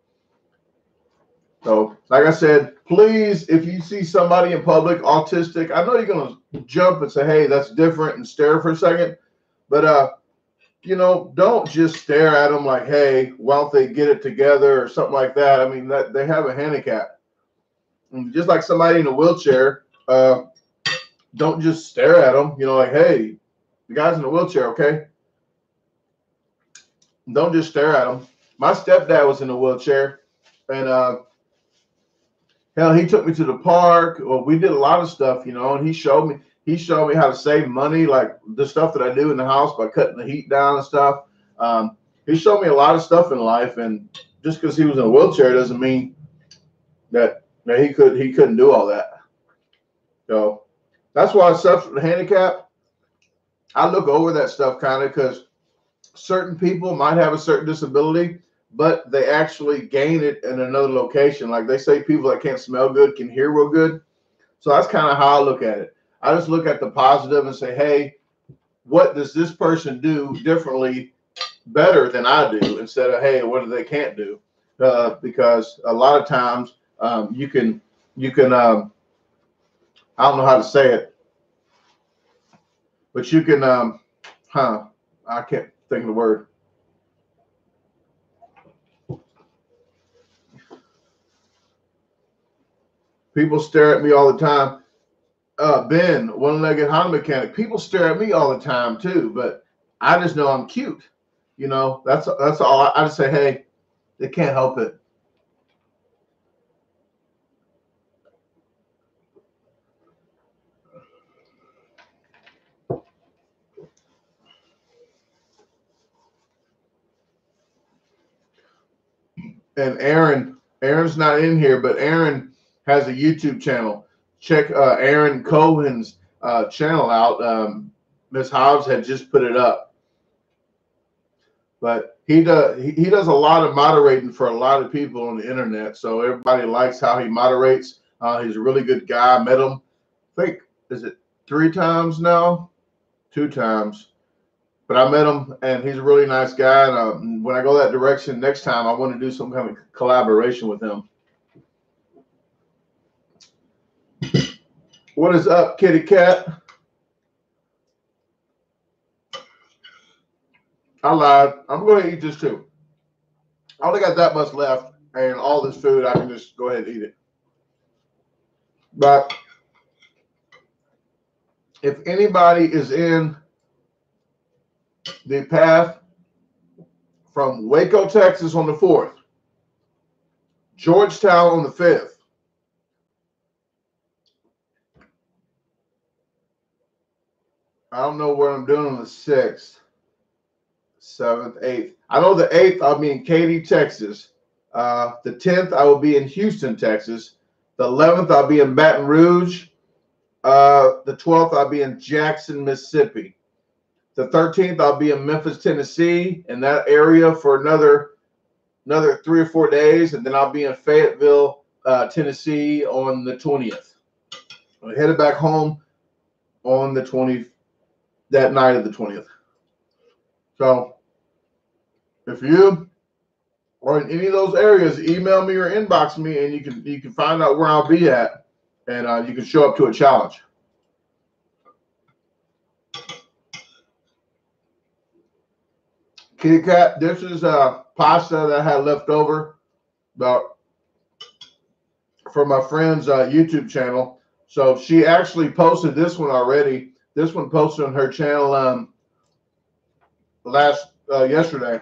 S1: So, like I said, please, if you see somebody in public autistic, I know you're going to jump and say, hey, that's different and stare for a second. But, you know, don't just stare at them like, hey, why don't they get it together or something like that. I mean, that they have a handicap. And just like somebody in a wheelchair, don't just stare at them, you know, like, hey, the guy's in a wheelchair, okay? Don't just stare at them. My stepdad was in a wheelchair, and hell, he took me to the park. Well, we did a lot of stuff, you know, and he showed me how to save money, like the stuff that I do in the house by cutting the heat down and stuff. He showed me a lot of stuff in life, and just because he was in a wheelchair doesn't mean that he couldn't do all that. So that's why stuff with the handicap, I look over that stuff kind of because certain people might have a certain disability, but they actually gain it in another location. Like they say people that can't smell good can hear real good. So that's kind of how I look at it. I just look at the positive and say, hey, what does this person do differently better than I do, instead of, hey, what do they can't do? Because a lot of times you can I don't know how to say it, but you can I can't think of the word. People stare at me all the time. Ben, one-legged Honda mechanic. People stare at me all the time too, but I just know I'm cute. You know, that's all. I just say, hey, they can't help it. And Aaron's not in here, but Aaron has a YouTube channel. Check Aaron Cohen's channel out. Miss Hobbs had just put it up, but he does a lot of moderating for a lot of people on the internet. So everybody likes how he moderates. He's a really good guy. I met him, I think, is it 3 times now? 2 times. But I met him, and he's a really nice guy. And when I go that direction next time, I want to do some kind of collaboration with him. What is up, kitty cat? I lied. I'm going to eat this too. I only got that much left, and all this food, I can just go ahead and eat it. But if anybody is in the path from Waco, Texas on the 4th, Georgetown on the 5th, I don't know what I'm doing on the 6th, 7th, 8th. I know the 8th I'll be in Katy, Texas. The 10th I will be in Houston, Texas. The 11th I'll be in Baton Rouge. The 12th I'll be in Jackson, Mississippi. The 13th I'll be in Memphis, Tennessee, in that area for another 3 or 4 days, and then I'll be in Fayetteville, Tennessee on the 20th. I'm headed back home on the 20th, that night of the 20th. So if you are in any of those areas, email me or inbox me, and you can find out where I'll be at, and you can show up to a challenge. Kitty Cat, this is pasta that I had left over from my friend's YouTube channel. So she actually posted this one already. This one posted on her channel yesterday.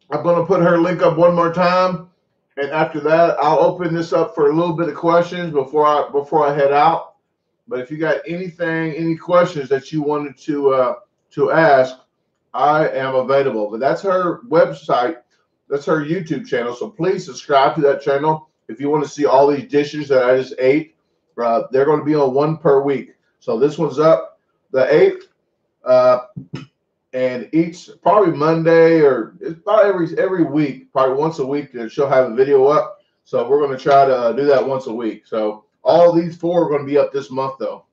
S1: I'm going to put her link up one more time, and after that, I'll open this up for a little bit of questions before I head out. But if you got any questions that you wanted to ask, I am available. But that's her website. That's her YouTube channel. So please subscribe to that channel if you want to see all these dishes that I just ate. They're going to be on one per week. So this one's up the 8th, and each probably Monday, or it's probably every week, probably once a week, that she'll have a video up. So we're going to try to do that once a week. So all these 4 are going to be up this month, though.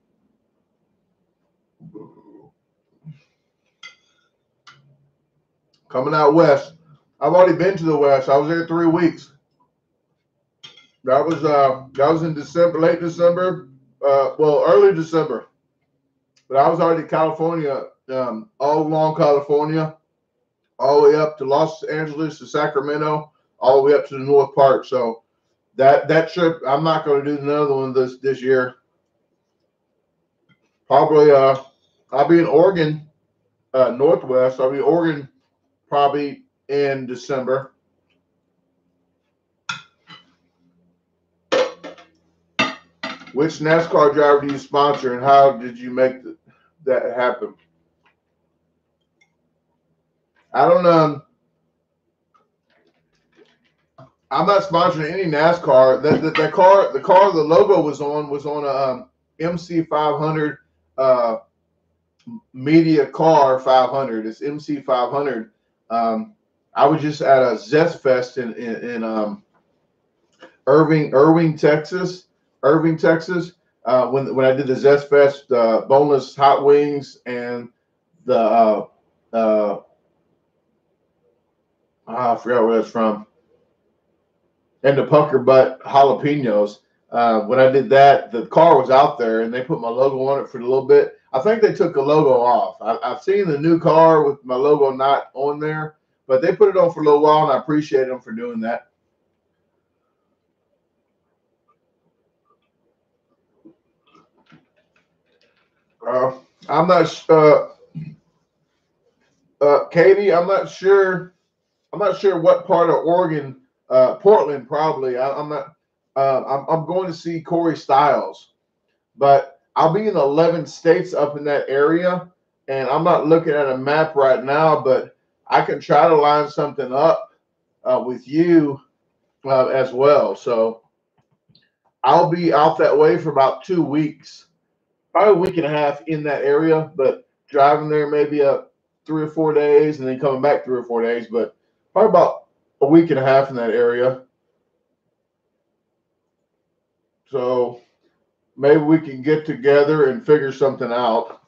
S1: Coming out west. I've already been to the west. I was there 3 weeks. That was in December, late December, early December. But I was already in California, all along California, all the way up to Los Angeles to Sacramento, all the way up to the North Park. So that trip, I'm not going to do another one this year. Probably I'll be in Oregon, Northwest. I'll be in Oregon probably in December. Which NASCAR driver do you sponsor, and how did you make that happen? I don't know. I'm not sponsoring any NASCAR. The car the logo was on a MC500 media car 500. It's MC500. I was just at a Zest Fest in Irving, Texas. When I did the Zest Fest, boneless hot wings and the I forgot where that's from, and the pucker butt jalapenos. When I did that, the car was out there, and they put my logo on it for a little bit. I think they took the logo off. I've seen the new car with my logo not on there, but they put it on for a little while, and I appreciate them for doing that. I'm not Katie, I'm not sure what part of Oregon. Portland, probably. I'm not. I'm going to see Corey Styles, but I'll be in 11 states up in that area, and I'm not looking at a map right now, but I can try to line something up with you as well. So I'll be out that way for about 2 weeks, probably a week and a half in that area, but driving there maybe 3 or 4 days, and then coming back 3 or 4 days, but probably about a week and a half in that area. So maybe we can get together and figure something out.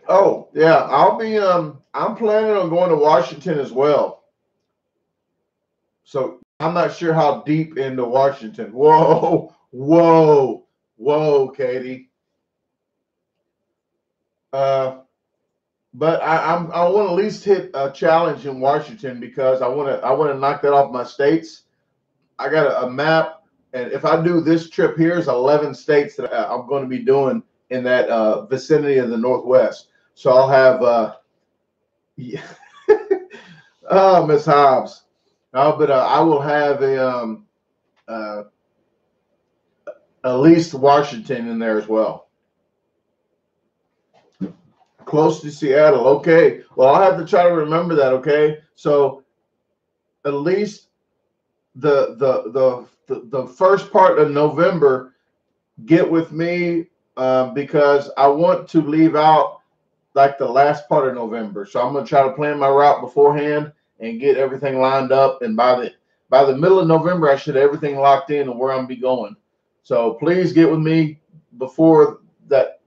S1: Oh, yeah, I'll be I'm planning on going to Washington as well. So I'm not sure how deep into Washington. Whoa, Katie. But I want to at least hit a challenge in Washington, because I want to knock that off my states. I got a map, and if I do this trip, here's 11 states that I'm going to be doing in that vicinity of the Northwest. So I'll have yeah. Oh, Miss Hobbs. Oh, but I will have at least Washington in there as well. Close to Seattle. Okay. Well, I'll have to try to remember that. Okay. So at least the first part of November, get with me because I want to leave out like the last part of November. So I'm going to try to plan my route beforehand and get everything lined up. And by the middle of November, I should have everything locked in and where I'm be going. So please get with me before that,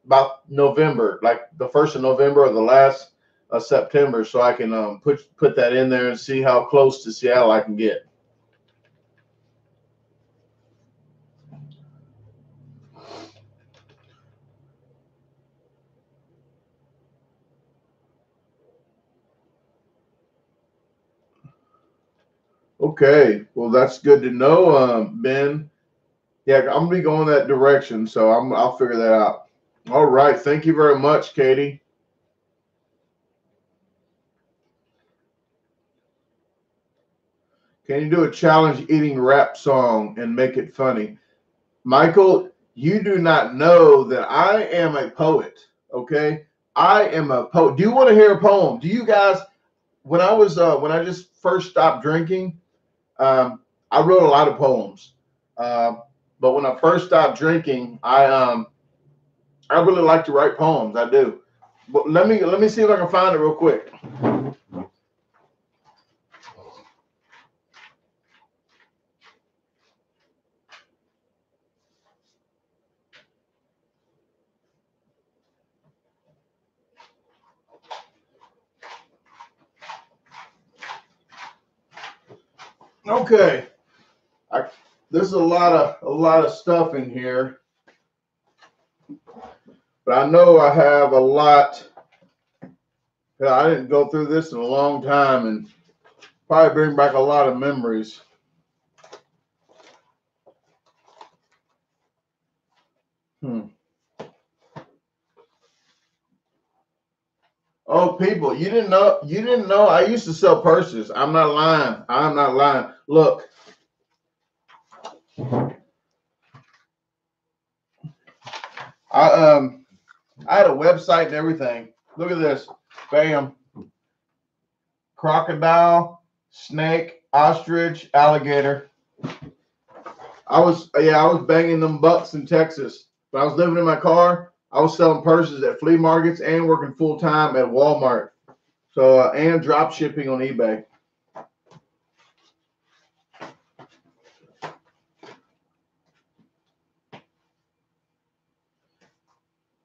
S1: about November, like the 1st of November or the last of September, so I can put that in there and see how close to Seattle I can get. Okay, well that's good to know, Ben. Yeah, I'm gonna be going that direction, so I'll figure that out. All right, thank you very much, Katie. Can you do a challenge eating rap song and make it funny? Michael, you do not know that I am a poet, okay? I am a poet. Do you want to hear a poem? Do you guys, when I just first stopped drinking, I wrote a lot of poems. But when I first stopped drinking, I really like to write poems. I do. But let me see if I can find it real quick. Okay. There's a lot of stuff in here, but I know I have a lot. I didn't go through this in a long time, and probably bring back a lot of memories. Oh, people, you didn't know I used to sell purses. I'm not lying. I'm not lying. Look. I had a website and everything. Look at this. Bam. Crocodile, snake, ostrich, alligator. I was banging them bucks in Texas. When I was living in my car, I was selling purses at flea markets and working full time at Walmart. So and drop shipping on eBay.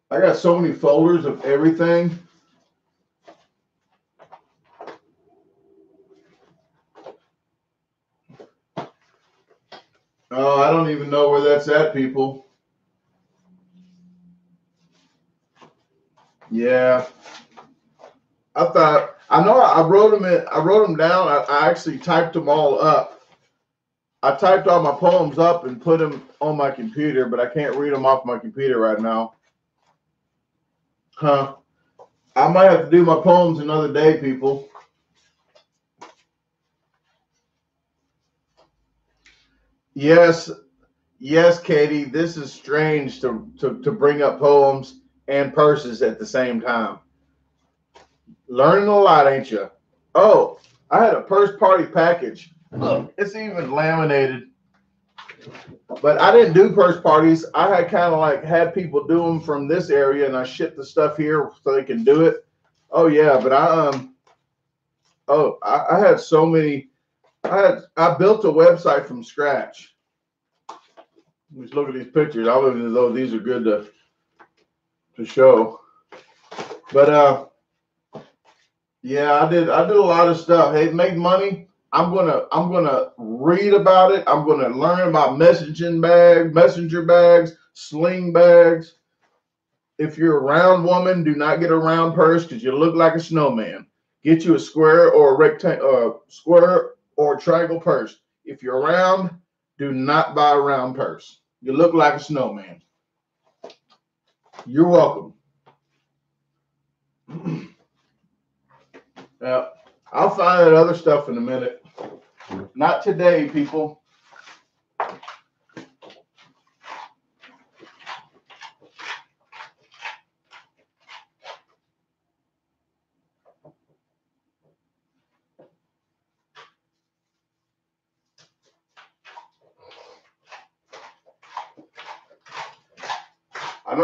S1: I got so many folders of everything. Oh, I don't even know where that's at, people. Yeah. I know I wrote them down. I actually typed them all up. I typed all my poems up and put them on my computer, but I can't read them off my computer right now. Huh. I might have to do my poems another day, people. Yes, Katie, this is strange to bring up poems and purses at the same time. Learning a lot, ain't you? Oh, I had a purse party package. Look, it's even laminated. But I didn't do purse parties. I had kind of like had people do them from this area, and I shipped the stuff here so they can do it. Oh yeah, but I had so many. I built a website from scratch. Let's look at these pictures. I don't even know these are good to show. But yeah, I did a lot of stuff. Hey, make money. I'm gonna read about it. I'm gonna learn about messenger bags, sling bags. If you're a round woman, do not get a round purse because you look like a snowman. Get you a square or a rectangle, square or triangle purse. if you're round, do not buy a round purse. You look like a snowman. You're welcome. Yeah, I'll find that other stuff in a minute. Not today, people. I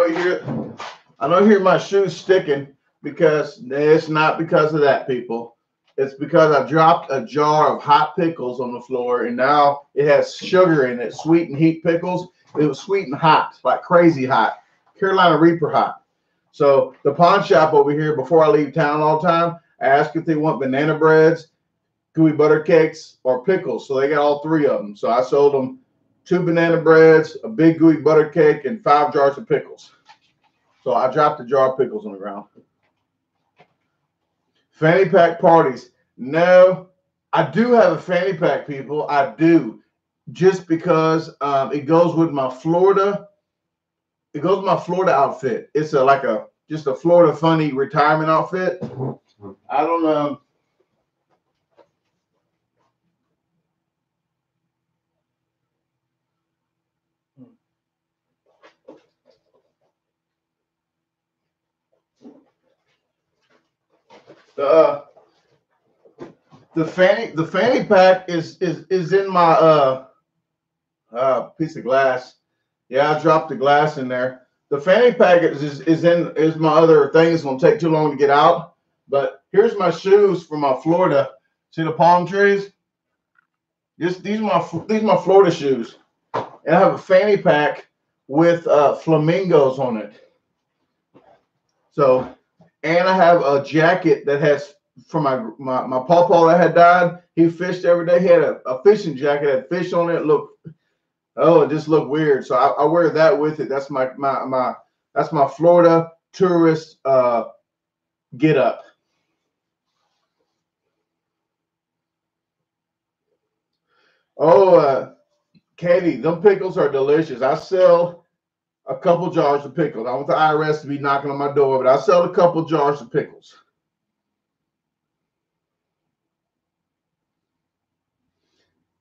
S1: know you hear my shoes sticking because it's not because of that, people. It's because I dropped a jar of hot pickles on the floor and now it has sugar in it, sweet and heat pickles. It was sweet and hot, like crazy hot, Carolina Reaper hot. So the pawn shop over here, before I leave town all the time, I ask if they want banana breads, gooey butter cakes, or pickles. So they got all three of them. So I sold them 2 banana breads, a big gooey butter cake, and 5 jars of pickles. So I dropped a jar of pickles on the ground. Fanny pack parties. No, I do have a fanny pack, people. I do. Just because it goes with my Florida. It goes with my Florida outfit. It's just a Florida funny retirement outfit. I don't know. The fanny pack is in my piece of glass. Yeah, I dropped the glass in there. The fanny pack is my other thing. It's gonna take too long to get out. But here's my shoes from my Florida. See the palm trees? These are my Florida shoes. And I have a fanny pack with flamingos on it. So, and I have a jacket that has, from my pawpaw that had died. He fished every day. He had a fishing jacket that had fish on it. It just looked weird. So I wear that with it. That's my Florida tourist get up. Oh, Katie, them pickles are delicious. I sell a couple jars of pickles. I want the IRS to be knocking on my door, but I sell a couple jars of pickles.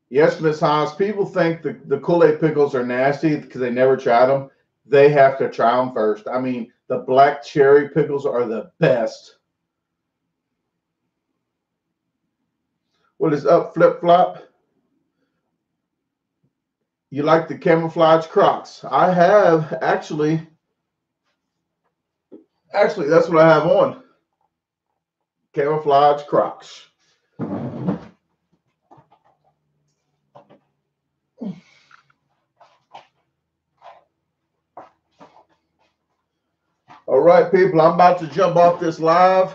S1: Yes, Miss Haas. People think the Kool-Aid pickles are nasty because they never tried them. They have to try them first. I mean, the black cherry pickles are the best. What is up, Flip Flop? You like the camouflage Crocs? I have actually. Actually, that's what I have on. Camouflage Crocs. All right, people, I'm about to jump off this live.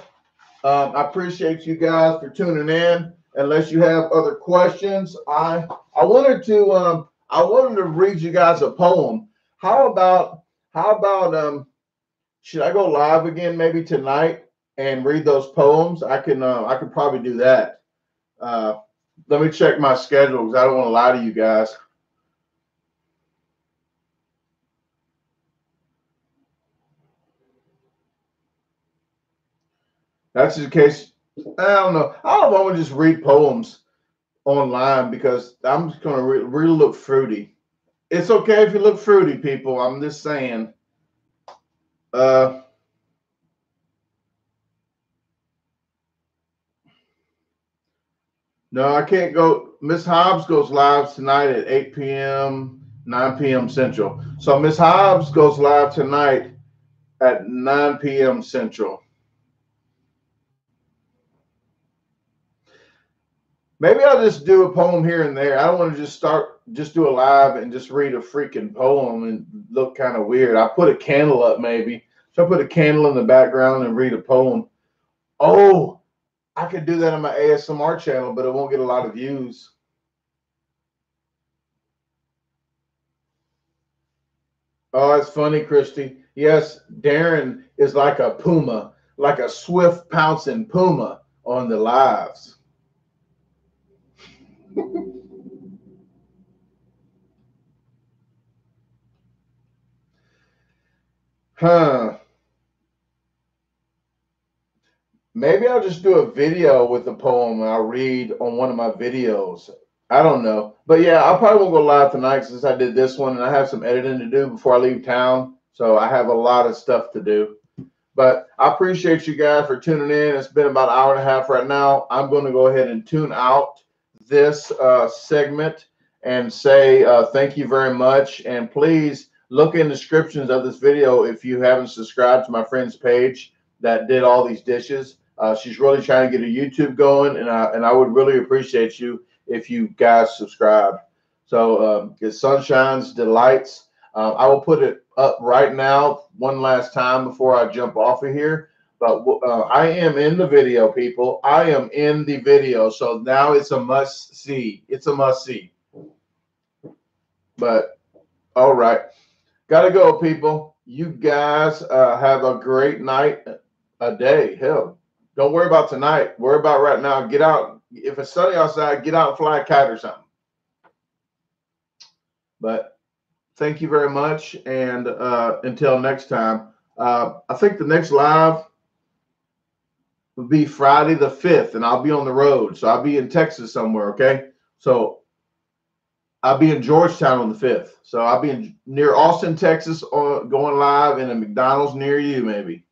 S1: I appreciate you guys for tuning in. Unless you have other questions, I wanted to read you guys a poem. How about should I go live again maybe tonight and read those poems? I could probably do that. Let me check my schedule because I don't want to lie to you guys. That's the case. I don't know. I don't know if I want to just read poems online because I'm just going to really look fruity. It's okay if you look fruity, people. I'm just saying. No, I can't go. Miss Hobbs goes live tonight at 8 p.m., 9 p.m. Central. So Miss Hobbs goes live tonight at 9 p.m. Central. Maybe I'll just do a poem here and there. I don't want to just do a live and just read a freaking poem and look kind of weird. I put a candle up maybe. So I put a candle in the background and read a poem. Oh, I could do that on my ASMR channel, but it won't get a lot of views. Oh, it's funny, Christy. Yes, Darren is like a puma, like a swift pouncing puma on the lives. Huh. Maybe I'll just do a video with the poem and I'll read on one of my videos. I don't know. But yeah, I probably won't go live tonight since I did this one and I have some editing to do before I leave town. So I have a lot of stuff to do. But I appreciate you guys for tuning in. It's been about an hour and a half right now. I'm going to go ahead and tune out this segment and say thank you very much. And please look in the descriptions of this video if you haven't subscribed to my friend's page that did all these dishes. She's really trying to get a YouTube going, and I would really appreciate you if you guys subscribe. So it's Sunshine's Delights. I will put it up right now one last time before I jump off of here. But I am in the video, people. I am in the video. So now it's a must see. It's a must see. But all right. Got to go, people. You guys have a great night, a day. Hell, don't worry about tonight. Worry about right now. Get out. If it's sunny outside, get out and fly a kite or something. But thank you very much. And until next time, I think the next live will be Friday the 5th, and I'll be on the road. So I'll be in Texas somewhere, okay? So I'll be in Georgetown on the 5th. So I'll be near Austin, Texas, going live in a McDonald's near you, maybe.